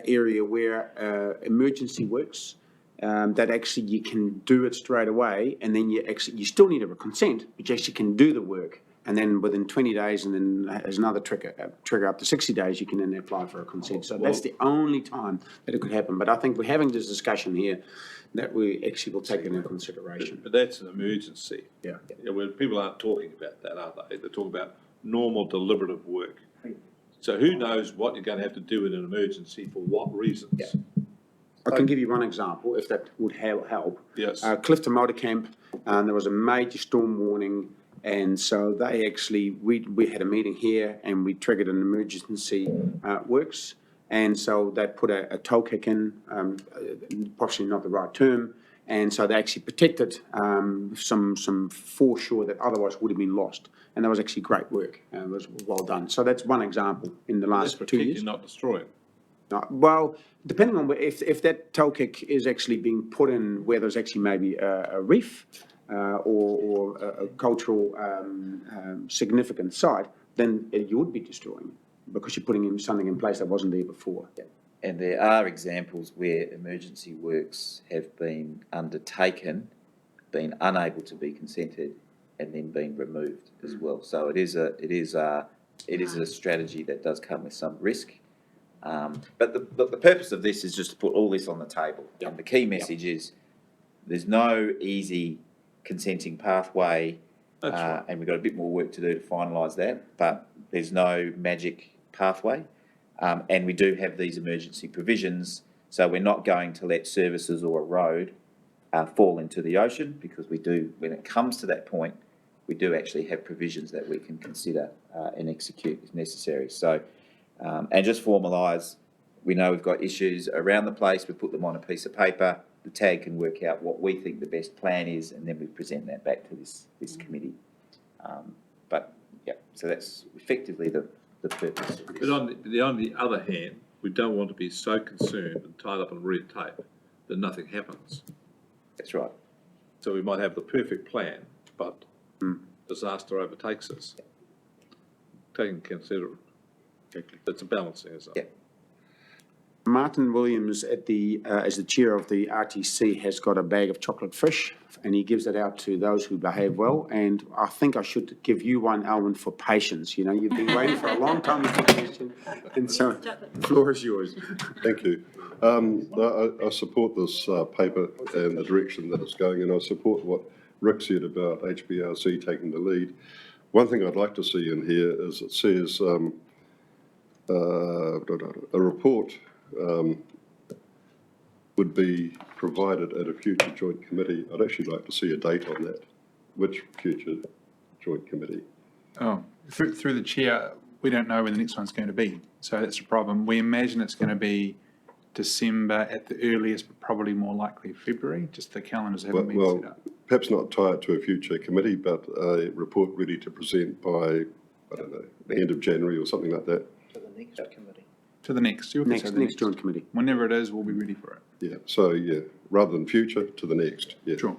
area where emergency works, that actually you can do it straight away, and then you still need a consent, but you actually can do the work. And then within 20 days, and then there's another trigger up to 60 days, you can then apply for a consent. So that's the only time that it could happen. But I think we're having this discussion here that we actually will take it into consideration. But that's an emergency. Yeah. When people aren't talking about that, are they? They talk about normal deliberative work. So who knows what you're going to have to do in an emergency for what reasons? Yeah. I can give you one example, if that would help. Yes. Clifton Motor Camp, there was a major storm warning, and so they actually, we had a meeting here and we triggered an emergency works, and so they put a toll kick in, possibly not the right term, and so they actually protected some foreshore that otherwise would have been lost, and that was actually great work, and it was well done. So that's one example in the last 2 years. Not destroying. Well, depending on if that toll kick is actually being put in where there's actually maybe a reef or a cultural significant site, then you would be destroying because you're putting something in place that wasn't there before. Yeah. And there are examples where emergency works have been undertaken, been unable to be consented, and then been removed as well. So it is a strategy that does come with some risk. But the purpose of this is just to put all this on the table. Yep. And the key message is there's no easy consenting pathway, right. And we've got a bit more work to do to finalise that, but there's no magic pathway. And we do have these emergency provisions So we're not going to let services or a road fall into the ocean, because we do, when it comes to that point, we do actually have provisions that we can consider and execute if necessary. So, and just formalise, we know we've got issues around the place, we put them on a piece of paper, the TAG can work out what we think the best plan is, and then we present that back to this committee. But, yeah, so that's effectively the purpose of this. But on the other hand, we don't want to be so concerned and tied up in red tape that nothing happens. That's right. So we might have the perfect plan, but disaster overtakes us. Taking consider, it's a balancing, isn't it? Yeah. Martin Williams as the chair of the RTC has got a bag of chocolate fish, and he gives it out to those who behave well. And I think I should give you one, Alwyn, for patience. You know, you've been waiting for a long time to get a question, and so the floor is yours. Thank you. I support this paper and the direction that it's going, and I support what Rick said about HBRC taking the lead. One thing I'd like to see in here is it says a report would be provided at a future joint committee. I'd actually like to see a date on that. Which future joint committee? Oh, through the chair, we don't know when the next one's going to be. So that's a problem. We imagine it's going to be December at the earliest, but probably more likely February, just the calendars haven't been set up. Perhaps not tie it to a future committee, but a report ready to present by, I don't know, the end of January or something like that. To the next committee. To the next. Next joint committee. Whenever it is, we'll be ready for it. Yeah, so yeah, rather than future, to the next, yeah. Sure.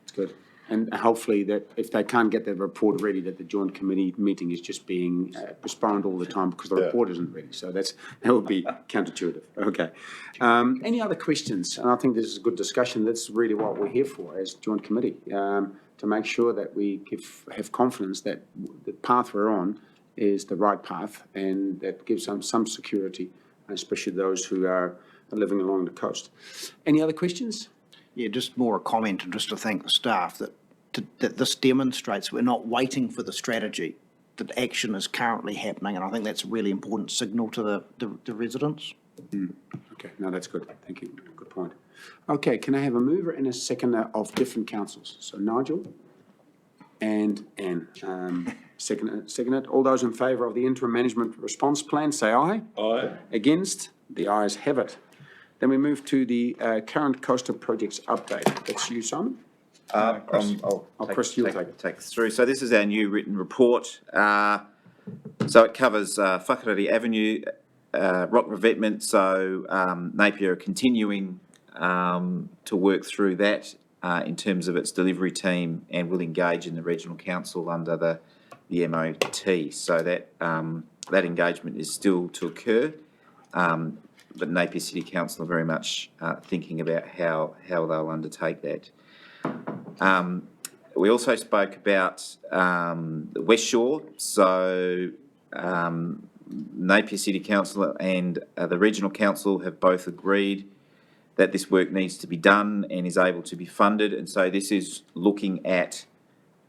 It's good. And hopefully that if they can't get that report ready, that the joint committee meeting is just being postponed all the time because the report isn't ready. So that would be counterintuitive. Okay. Any other questions? And I think this is a good discussion. That's really what we're here for as joint committee, to make sure that we have confidence that the path we're on is the right path, and that gives them some security, especially those who are living along the coast. Any other questions? Yeah, just more a comment and just to thank the staff that this demonstrates we're not waiting for the strategy, that action is currently happening, and I think that's a really important signal to the residents. Okay, no, that's good. Thank you. Good point. Okay, can I have a mover and a seconder of different councils? So Nigel and Anne. Second it. All those in favour of the interim management response plan, say aye. Aye. Against? The ayes have it. Then we move to the current coastal projects update. That's you, Simon. Chris, you'll take us through. So this is our new written report. So it covers Whakariri Avenue, rock revetment. So Napier are continuing to work through that in terms of its delivery team, and will engage in the regional council under the MOT. So that that engagement is still to occur. But Napier City Council are very much thinking about how they'll undertake that. We also spoke about the West Shore. So Napier City Council and the Regional Council have both agreed that this work needs to be done and is able to be funded. And so this is looking at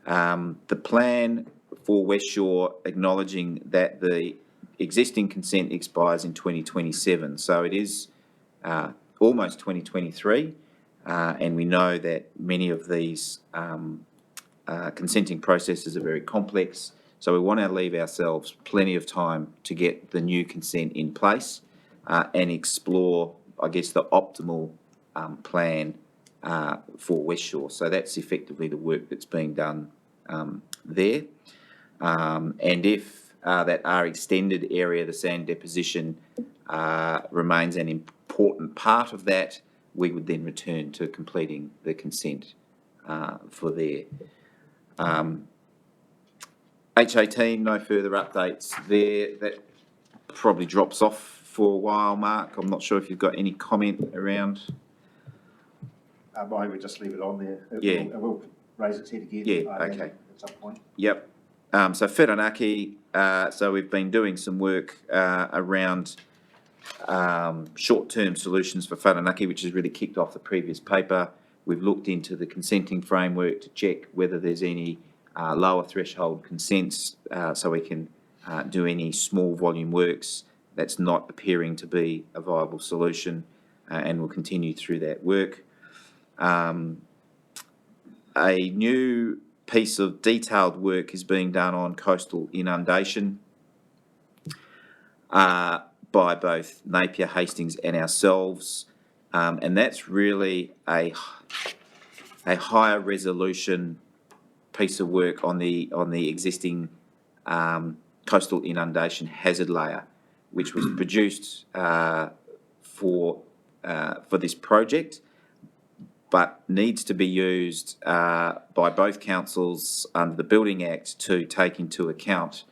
the plan for West Shore, acknowledging that the existing consent expires in 2027. So it is almost 2023, and we know that many of these consenting processes are very complex. So we want to leave ourselves plenty of time to get the new consent in place and explore, I guess, the optimal plan for West Shore. So that's effectively the work that's being done there. And if that R extended area, the sand deposition, remains an important part of that, we would then return to completing the consent for there. H18, no further updates there. That probably drops off for a while, Mark. I'm not sure if you've got any comment around. I would just leave it on there. It will raise its head again. Yeah, okay. At some point. Yep. So Whiranaki, so we've been doing some work around short-term solutions for Whiranaki, which has really kicked off the previous paper. We've looked into the consenting framework to check whether there's any lower threshold consents, so we can do any small volume works that's not appearing to be a viable solution, and we'll continue through that work. A new piece of detailed work is being done on coastal inundation by both Napier, Hastings and ourselves, and that's really a higher resolution piece of work on the existing coastal inundation hazard layer, which was produced for this project, but needs to be used by both councils under the Building Act to take into account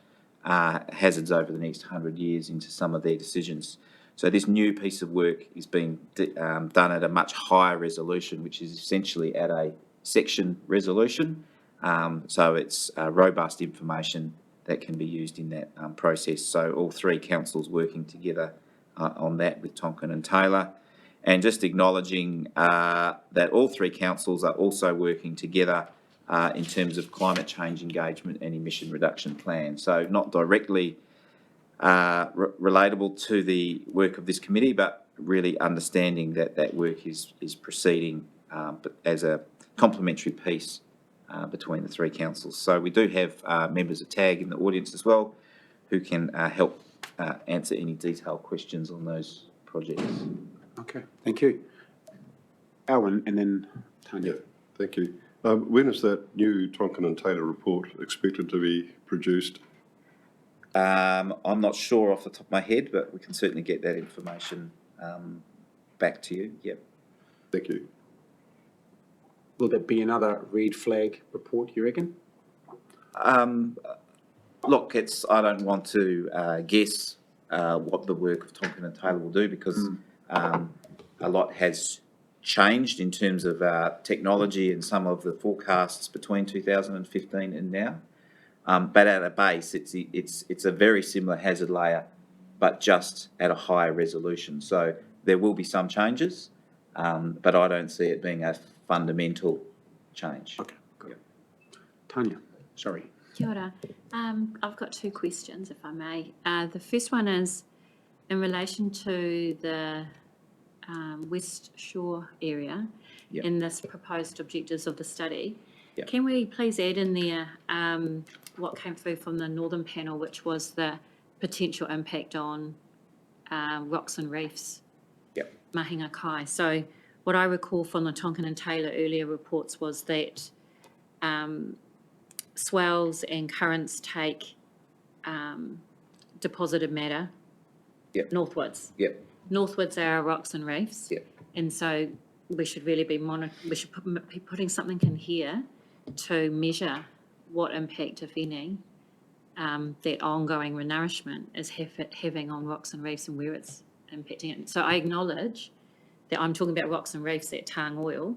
hazards over the next 100 years into some of their decisions. So this new piece of work is being done at a much higher resolution, which is essentially at a section resolution. So it's robust information that can be used in that process. So all three councils working together on that with Tonkin and Taylor. And just acknowledging that all three councils are also working together in terms of climate change engagement and emission reduction plan. So not directly relatable to the work of this committee, but really understanding that that work is proceeding but as a complementary piece between the three councils. So we do have members of TAG in the audience as well who can help answer any detailed questions on those projects. Okay, thank you. Alwyn and then Tanya. Yeah, thank you. When is that new Tonkin and Taylor report expected to be produced? I'm not sure off the top of my head, but we can certainly get that information back to you. Yep. Thank you. Will there be another red flag report, you reckon? Look, I don't want to guess what the work of Tonkin and Taylor will do, because a lot has changed in terms of technology and some of the forecasts between 2015 and now. But at a base, it's a very similar hazard layer, but just at a higher resolution. So there will be some changes, but I don't see it being a fundamental change. Okay, good. Tanya, sorry. Kia ora. I've got two questions, if I may. The first one is in relation to the West Shore area in this proposed objectives of the study. Yep. Can we please add in there what came through from the Northern panel, which was the potential impact on rocks and reefs, mahinga kai. So what I recall from the Tonkin and Taylor earlier reports was that swells and currents take deposited matter northwards. Yep. Northwards are our rocks and reefs. Yep. And so we should really be be putting something in here to measure what impact, if any, that ongoing renourishment is having on rocks and reefs and where it's impacting it. So I acknowledge that I'm talking about rocks and reefs at Tangoio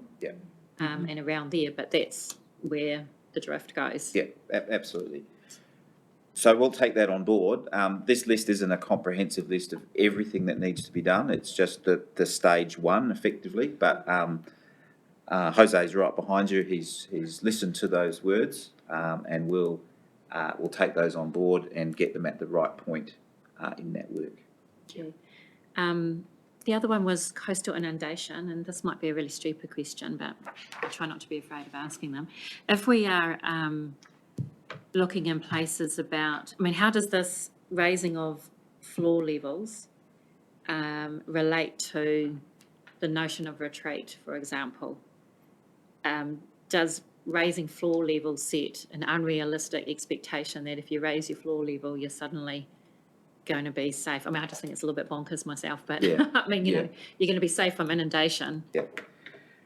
and around there, but that's where the drift goes. Yeah, absolutely. So we'll take that on board. This list isn't a comprehensive list of everything that needs to be done. It's just the stage one, effectively. But Jose's right behind you. He's listened to those words, and we'll take those on board and get them at the right point in that work. Okay. The other one was coastal inundation, and this might be a really stupid question, but I try not to be afraid of asking them. If we are looking in places about, how does this raising of floor levels relate to the notion of retreat, for example? Does raising floor levels set an unrealistic expectation that if you raise your floor level, you're suddenly going to be safe? I just think it's a little bit bonkers myself, but you know, you're going to be safe from inundation. Yep.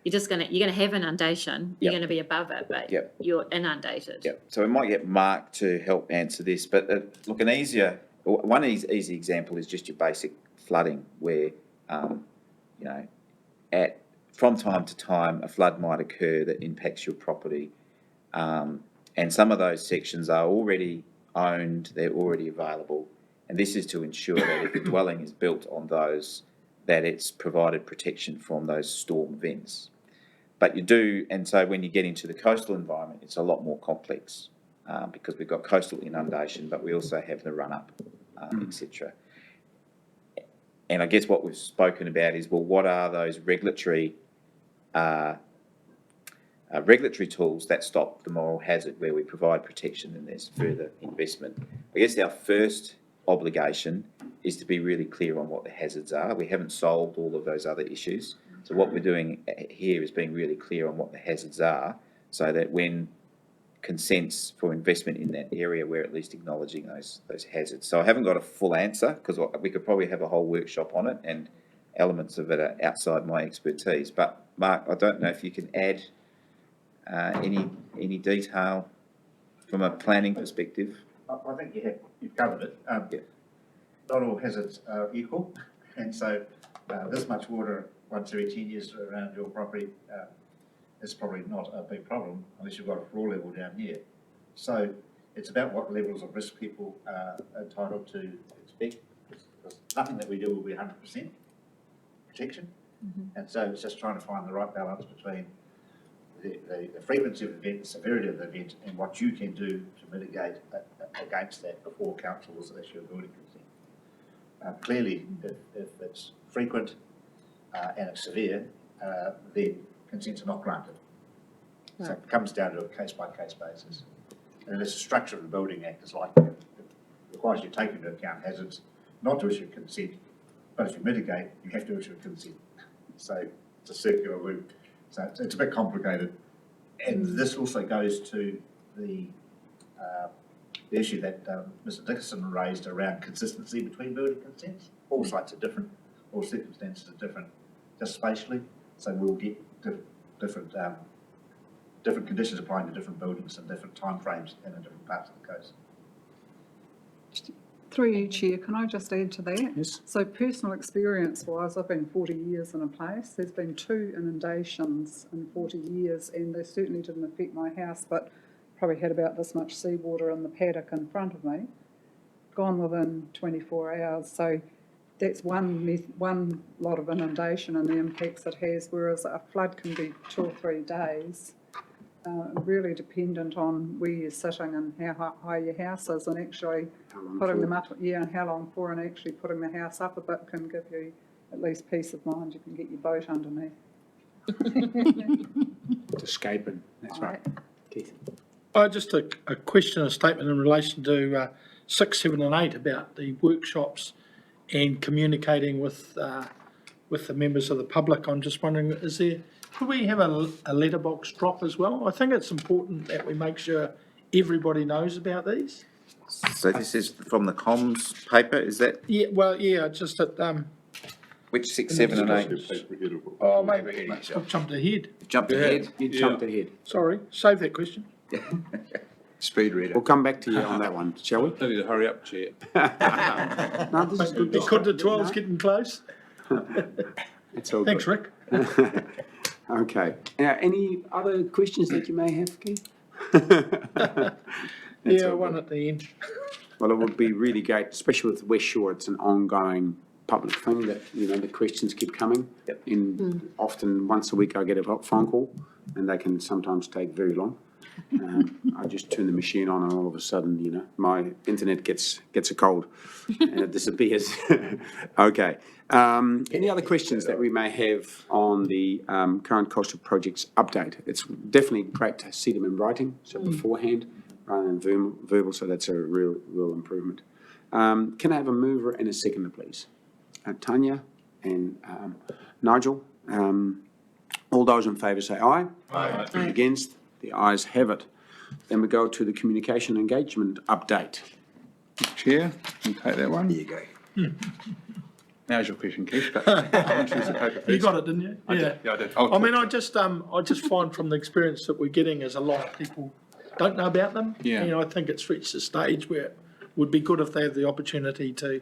You're going to have inundation. You're going to be above it, but you're inundated. Yep. So we might get Mark to help answer this, but look, one easy example is just your basic flooding, where from time to time a flood might occur that impacts your property, and some of those sections are already owned, they're already available, and this is to ensure that if the dwelling is built on those, that it's provided protection from those storm events. But and so when you get into the coastal environment, it's a lot more complex because we've got coastal inundation, but we also have the run-up, etc. And I guess what we've spoken about is, well, what are those regulatory tools that stop the moral hazard where we provide protection and there's further investment? I guess our first obligation is to be really clear on what the hazards are. We haven't solved all of those other issues. So what we're doing here is being really clear on what the hazards are, so that when consents for investment in that area, we're at least acknowledging those hazards. So I haven't got a full answer, because we could probably have a whole workshop on it, and elements of it are outside my expertise. But Mark, I don't know if you can add any detail from a planning perspective. I think you've covered it. Not all hazards are equal, and so this much water once every 10 years around your property is probably not a big problem unless you've got a floor level down here. So it's about what levels of risk people are entitled to expect, because nothing that we do will be 100% protection. And so it's just trying to find the right balance between the frequency of the event, the severity of the event, and what you can do to mitigate against that before council will issue a building consent. Clearly, if it's frequent and it's severe, then consents are not granted. So it comes down to a case-by-case basis. And it's the structure of the Building Act is like that. It requires you to take into account hazards, not to issue consent, but if you mitigate, you have to issue a consent. So it's a circular loop. So it's a bit complicated. And this also goes to the issue that Mr. Dickinson raised around consistency between building consents. All sites are different, all circumstances are different, just spatially. So we'll get different conditions applying to different buildings and different timeframes in different parts of the coast. Through you, Chair, can I just add to that? Yes. So personal experience-wise, I've been 40 years in a place. There's been 2 inundations in 40 years, and they certainly didn't affect my house, but probably had about this much seawater in the paddock in front of me, gone within 24 hours. So that's one lot of inundation and the impacts it has, whereas a flood can be 2 or 3 days, really dependent on where you're sitting and how high your house is, and actually putting them up, and how long for, and actually putting the house up a bit can give you at least peace of mind. You can get your boat underneath. Escaping, that's right. Keith. Just a question, a statement in relation to 6, 7 and 8 about the workshops and communicating with the members of the public. I'm just wondering, could we have a letterbox drop as well? I think it's important that we make sure everybody knows about these. So this is from the comms paper, is that? Yeah, well, yeah, just at, which 6, 7 and 8? oh, maybe, I've jumped ahead. Jumped ahead? You jumped ahead. Sorry, save that question. Speed reader. We'll come back to you on that one, shall we? I need to hurry up, Chair. No, this is good. Could the 12's getting close? It's all Thanks, good. Rick. Okay. Now, any other questions that you may have, Keith? Yeah, one at the end. Well, it would be really great, especially with West Shore. It's an ongoing public thing that, the questions keep coming. Yep. Often once a week I get a phone call, and they can sometimes take very long. I just turn the machine on and all of a sudden, my internet gets a cold and it disappears. Okay. Any other questions that we may have on the current coastal projects update? It's definitely great to see them in writing, so beforehand, rather than verbal, so that's a real improvement. Can I have a mover and a seconder, please? Tanya and Nigel. All those in favour say aye. Aye. Against? The ayes have it. Then we go to the communication engagement update. Chair, you can take that one. There you go. Now's your question, Keith, but I want to choose the paper first. You got it, didn't you? I did. I mean, I just find from the experience that we're getting is a lot of people don't know about them. Yeah. I think it's reached a stage where it would be good if they have the opportunity to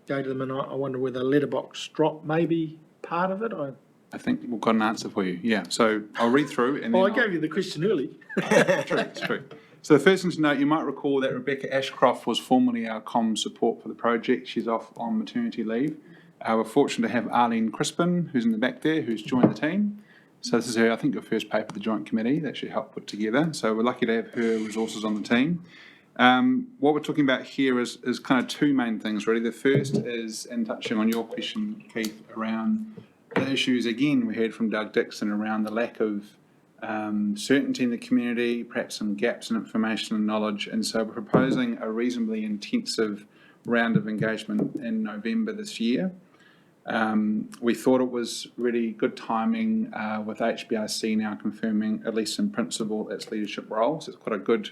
go to them, and I wonder whether letterbox drop may be part of it. I think we've got an answer for you, yeah. So I'll read through and then I gave you the question early. It's true. So the first thing to note, you might recall that Rebecca Ashcroft was formerly our comms support for the project. She's off on maternity leave. We're fortunate to have Arlene Crispin, who's in the back there, who's joined the team. So this is her, I think, her first paper of the Joint Committee that she helped put together. So we're lucky to have her resources on the team. What we're talking about here is kind of two main things, really. The first is, in touching on your question, Keith, around the issues, again, we heard from Doug Dixon around the lack of certainty in the community, perhaps some gaps in information and knowledge. And so we're proposing a reasonably intensive round of engagement in November this year. We thought it was really good timing with HBRC now confirming, at least in principle, its leadership role. So it's quite a good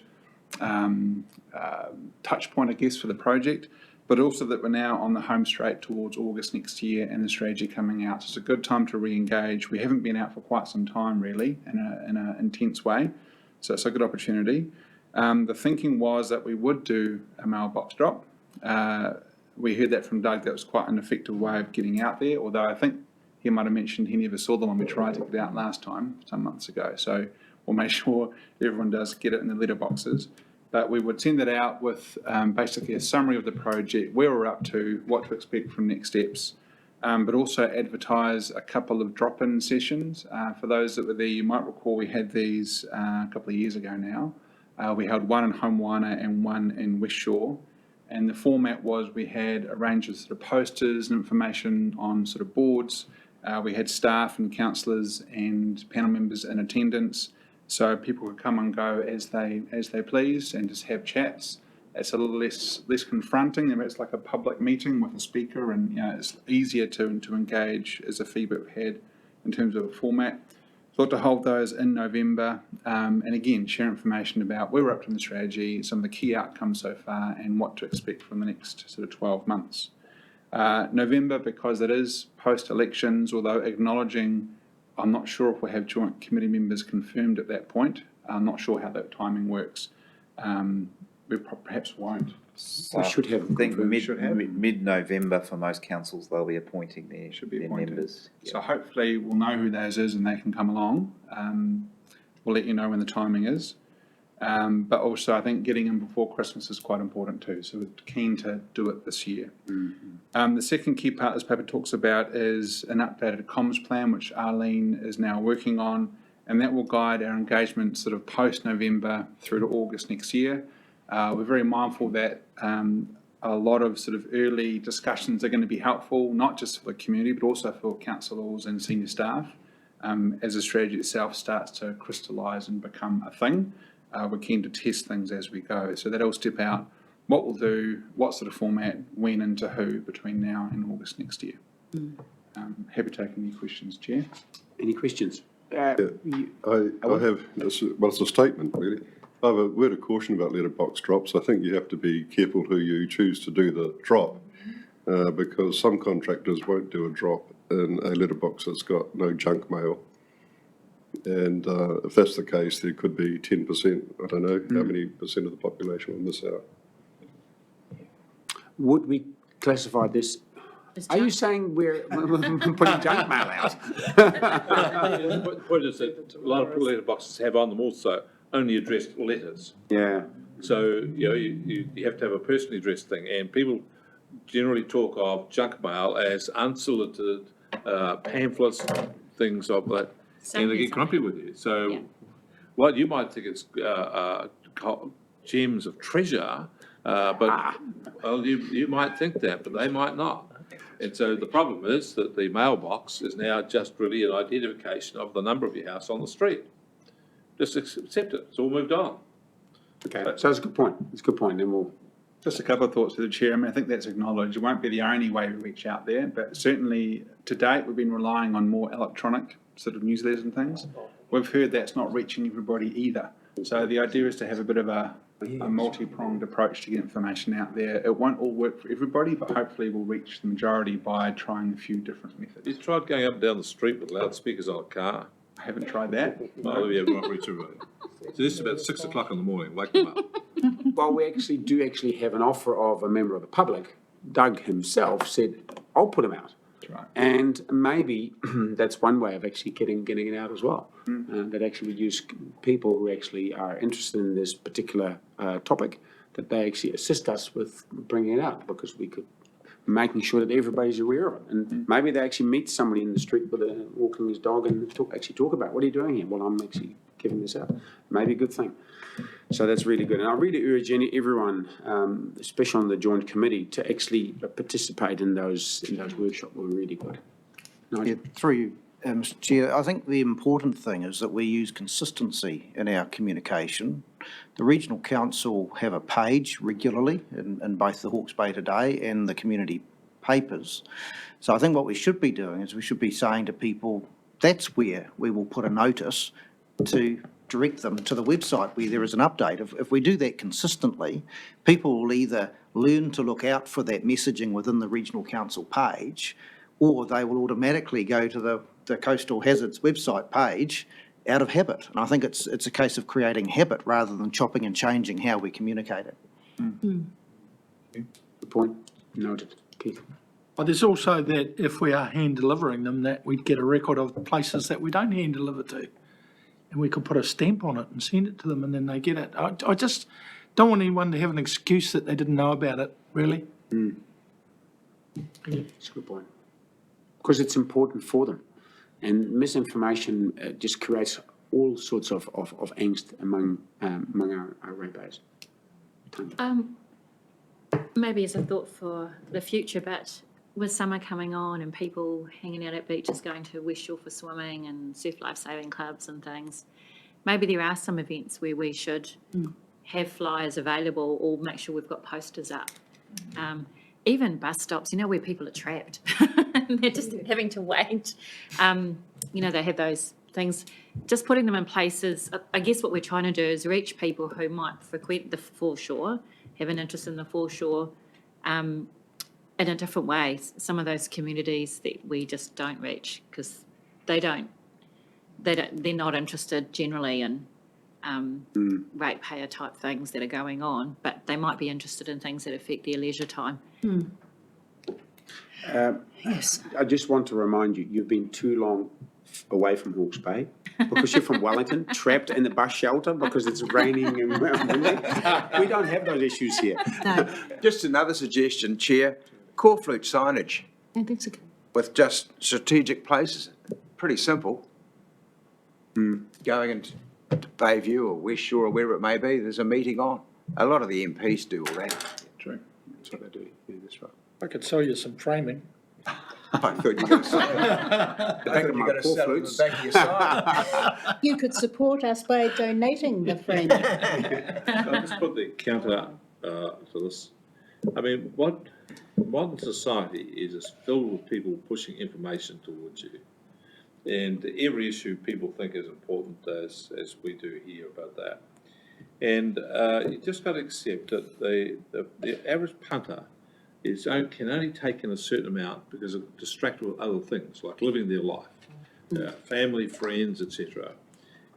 touch point, I guess, for the project, but also that we're now on the home straight towards August next year and the strategy coming out. So it's a good time to re-engage. We haven't been out for quite some time, really, in an intense way. So it's a good opportunity. The thinking was that we would do a mailbox drop. We heard that from Doug, that was quite an effective way of getting out there, although I think he might have mentioned he never saw the one we tried to get out last time, some months ago. So we'll make sure everyone does get it in the letterboxes. But we would send it out with basically a summary of the project, where we're up to, what to expect from next steps, but also advertise a couple of drop-in sessions. For those that were there, you might recall we had these a couple of years ago now. We held one in Homewana and one in West Shore. And the format was we had a range of sort of posters and information on sort of boards. We had staff and councillors and panel members in attendance, so people could come and go as they please and just have chats. It's a little less confronting. It's like a public meeting with a speaker, and it's easier to engage as a feedback we had in terms of a format. Thought to hold those in November, and again, share information about where we're up to in the strategy, some of the key outcomes so far, and what to expect from the next sort of 12 months. November, because it is post-elections, although acknowledging, I'm not sure if we have joint committee members confirmed at that point. I'm not sure how that timing works. We perhaps won't. So We should have I think confirmed. mid-November for most councils, they'll be appointing their Appointed. members. So hopefully we'll know who those is and they can come along. We'll let you know when the timing is. But also I think getting in before Christmas is quite important too. So we're keen to do it this year. The second key part this paper talks about is an updated comms plan, which Arlene is now working on, and that will guide our engagement sort of post-November through to August next year. We're very mindful that a lot of sort of early discussions are going to be helpful, not just for the community, but also for councillors and senior staff. As the strategy itself starts to crystallise and become a thing, we're keen to test things as we go. So that'll step out what we'll do, what sort of format, when and to who between now and August next year. Happy to take any questions, Chair. Any questions? I have, it's a statement really. I have a word of caution about letterbox drops. I think you have to be careful who you choose to do the drop, because some contractors won't do a drop in a letterbox that's got no junk mail. And if that's the case, there could be 10%, I don't know how many percent of the population will miss out. Would we classify this? Are you saying we're putting junk mail out? The point is that a lot of letterboxes have on them also only addressed letters. Yeah. So, you have to have a personally addressed thing, and people generally talk of junk mail as unsolicited pamphlets, things of that, and they get grumpy with you. So, well, you might think it's gems of treasure, but well, you might think that, but they might not. And so the problem is that the mailbox is now just really an identification of the number of your house on the street. Just accept it. It's all moved on. Okay, so it's a good point. It's a good point. Then we'll. Just a couple of thoughts to the Chair. I mean, I think that's acknowledged. It won't be the only way we reach out there, but certainly to date we've been relying on more electronic sort of newsletters and things. We've heard that's not reaching everybody either. So the idea is to have a bit of a multi-pronged approach to get information out there. It won't all work for everybody, but hopefully we'll reach the majority by trying a few different methods. You tried going up and down the street with loudspeakers on a car? I haven't tried that. Well, you haven't reached everybody. So this is about 6 o'clock in the morning, wake them up. Well, we do have an offer of a member of the public. Doug himself said, I'll put him out. That's right. And maybe that's one way of actually getting it out as well. That actually would use people who actually are interested in this particular topic, that they actually assist us with bringing it out, because we could making sure that everybody's aware of it. And maybe they actually meet somebody in the street with walking his dog and talk about, what are you doing here? Well, I'm actually giving this out. Maybe a good thing. So that's really good. And I really urge everyone, especially on the joint committee, to actually participate in those workshops. Were really good. Yeah, through you, Mr. Chair, I think the important thing is that we use consistency in our communication. The Regional Council have a page regularly in both the Hawke's Bay Today and the community papers. So I think what we should be doing is we should be saying to people, that's where we will put a notice to direct them to the website where there is an update. If we do that consistently, people will either learn to look out for that messaging within the Regional Council page, or they will automatically go to the Coastal Hazards website page out of habit. And I think it's a case of creating habit rather than chopping and changing how we communicate it. Good point. Noted. Keith. But there's also that if we are hand delivering them, that we'd get a record of places that we don't hand deliver to. And we could put a stamp on it and send it to them and then they get it. I just don't want anyone to have an excuse that they didn't know about it, really. That's a good point. Because it's important for them. And misinformation just creates all sorts of angst among our ratepayers. Maybe as a thought for the future, but with summer coming on and people hanging out at beaches, going to West Shore for swimming and surf lifesaving clubs and things, maybe there are some events where we should have flyers available or make sure we've got posters up. Even bus stops, where people are trapped. They're just having to wait. They have those things. Just putting them in places, I guess what we're trying to do is reach people who might frequent the foreshore, have an interest in the foreshore, in a different way. Some of those communities that we just don't reach because they're not interested generally in ratepayer type things that are going on, but they might be interested in things that affect their leisure time. Yes. I just want to remind you, you've been too long away from Hawke's Bay because you're from Wellington, trapped in the bus shelter because it's raining and windy. We don't have those issues here. No, Just another suggestion, Chair, corflute signage that's okay. with just strategic places. Pretty simple. Going into Bayview or West Shore or wherever it may be, there's a meeting on. A lot of the MPs do all that. True. That's what they do. Yeah, that's right. I could sell you some framing. I thought you were going to say that. I thought you were going to sell it at the back of your sign. You could support us by donating the frame. I'll just put the counter to this. I mean, what modern society is filled with people pushing information towards you. And every issue people think is important as we do here about that. And you just got to accept that the average punter can only take in a certain amount because it's distracted with other things like living their life, family, friends, etc.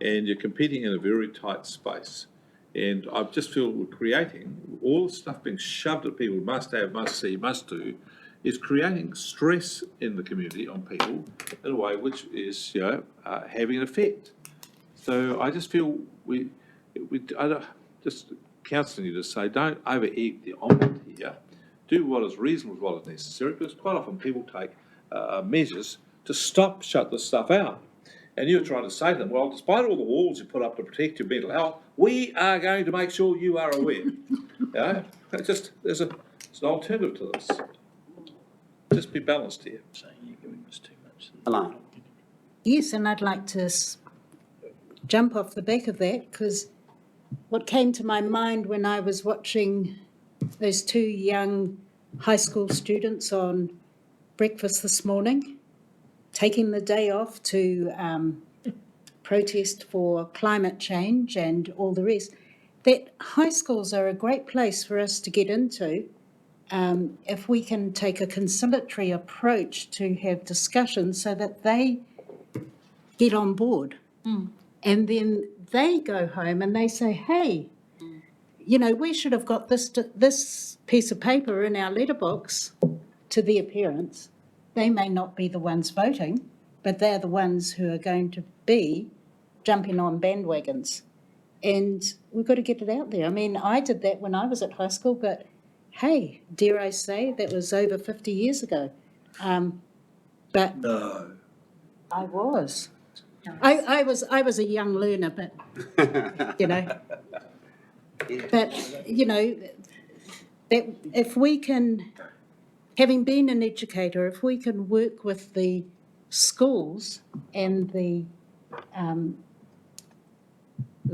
And you're competing in a very tight space. And I just feel we're creating all the stuff being shoved at people, must have, must see, must do, is creating stress in the community on people in a way which is having an effect. So I just feel just counselling you to say, don't over-egg the omelette here. Do what is reasonable, what is necessary, because quite often people take measures to shut this stuff out. And you're trying to say to them, well, despite all the walls you put up to protect your mental health, we are going to make sure you are aware. There's an alternative to this. Just be balanced here. Alana. Yes, and I'd like to jump off the back of that because what came to my mind when I was watching those two young high school students on breakfast this morning, taking the day off to protest for climate change and all the rest, that high schools are a great place for us to get into if we can take a conciliatory approach to have discussions so that they get on board. And then they go home and they say, hey, we should have got this piece of paper in our letterbox to their parents. They may not be the ones voting, but they're the ones who are going to be jumping on bandwagons. And we've got to get it out there. I mean, I did that when I was at high school, but hey, dare I say, that was over 50 years ago. But No. I was. I was a young learner, but, But, you know, that if we can, having been an educator, if we can work with the schools and the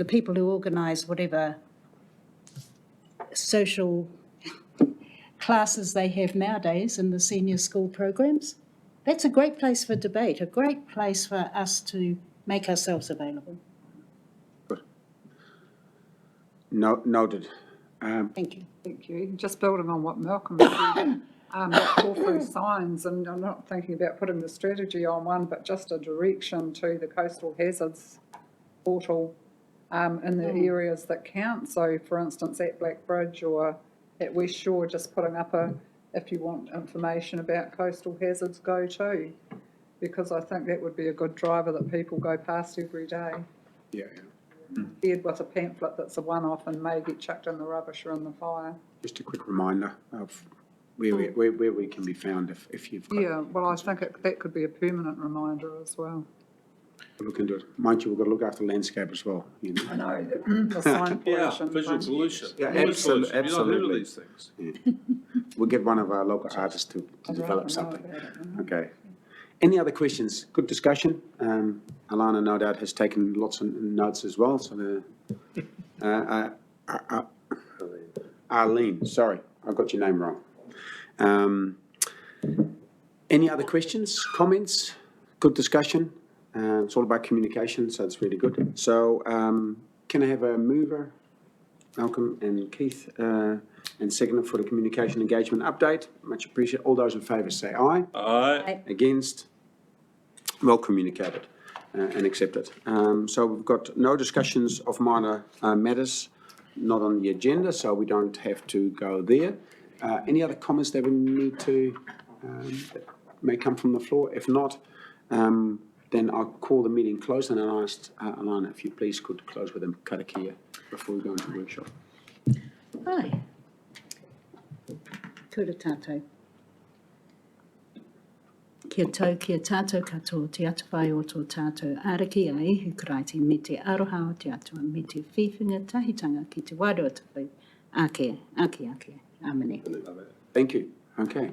people who organise whatever social classes they have nowadays in the senior school programs, that's a great place for debate, a great place for us to make ourselves available. Noted. Thank you. Thank you. Just building on what Malcolm said, that call for signs, and I'm not thinking about putting the strategy on one, but just a direction to the coastal hazards portal in the areas that count. So for instance, at Black Bridge or at West Shore, just putting up if you want information about coastal hazards, go to, because I think that would be a good driver that people go past every day. Yeah. Paired with a pamphlet that's a one-off and may get chucked in the rubbish or in the fire. Just a quick reminder of where we can be found if you've got. Yeah, well, I think that could be a permanent reminder as well. Look into it. Mind you, we've got to look after landscape as well. You know. I know, the sign Yeah, pollution. visual pollution. Yeah, Noise pollution. You're not heard of absolutely. these things. We'll get one of our local artists to I'd develop rather something. know about it, Okay. Any other questions? Good discussion. Alana, no doubt, has taken lots of notes as well. So, Arlene, sorry, I got your name wrong. Any other questions, comments? Good discussion. It's all about communication, so it's really good. So, can I have a mover, Malcolm and Keith, and seconder for the communication engagement update? Much appreciated. All those in favour say aye. Aye. Against? Well communicated and accepted. So we've got no discussions of minor matters not on the agenda, so we don't have to go there. Any other comments that we need to, that may come from the floor? If not, then I'll call the meeting closed, and I'll ask Alana if you please could close with a karakia before we go into workshop. Hi. Kia ora tātou. Kia tau, kia tātou katoa, te atawhai o tō tātou araki a ihu karaiti me te aroha o te atua, me te whiwhinga tahitanga ki te wairua tawhai, ake, amene. Thank you. Okay.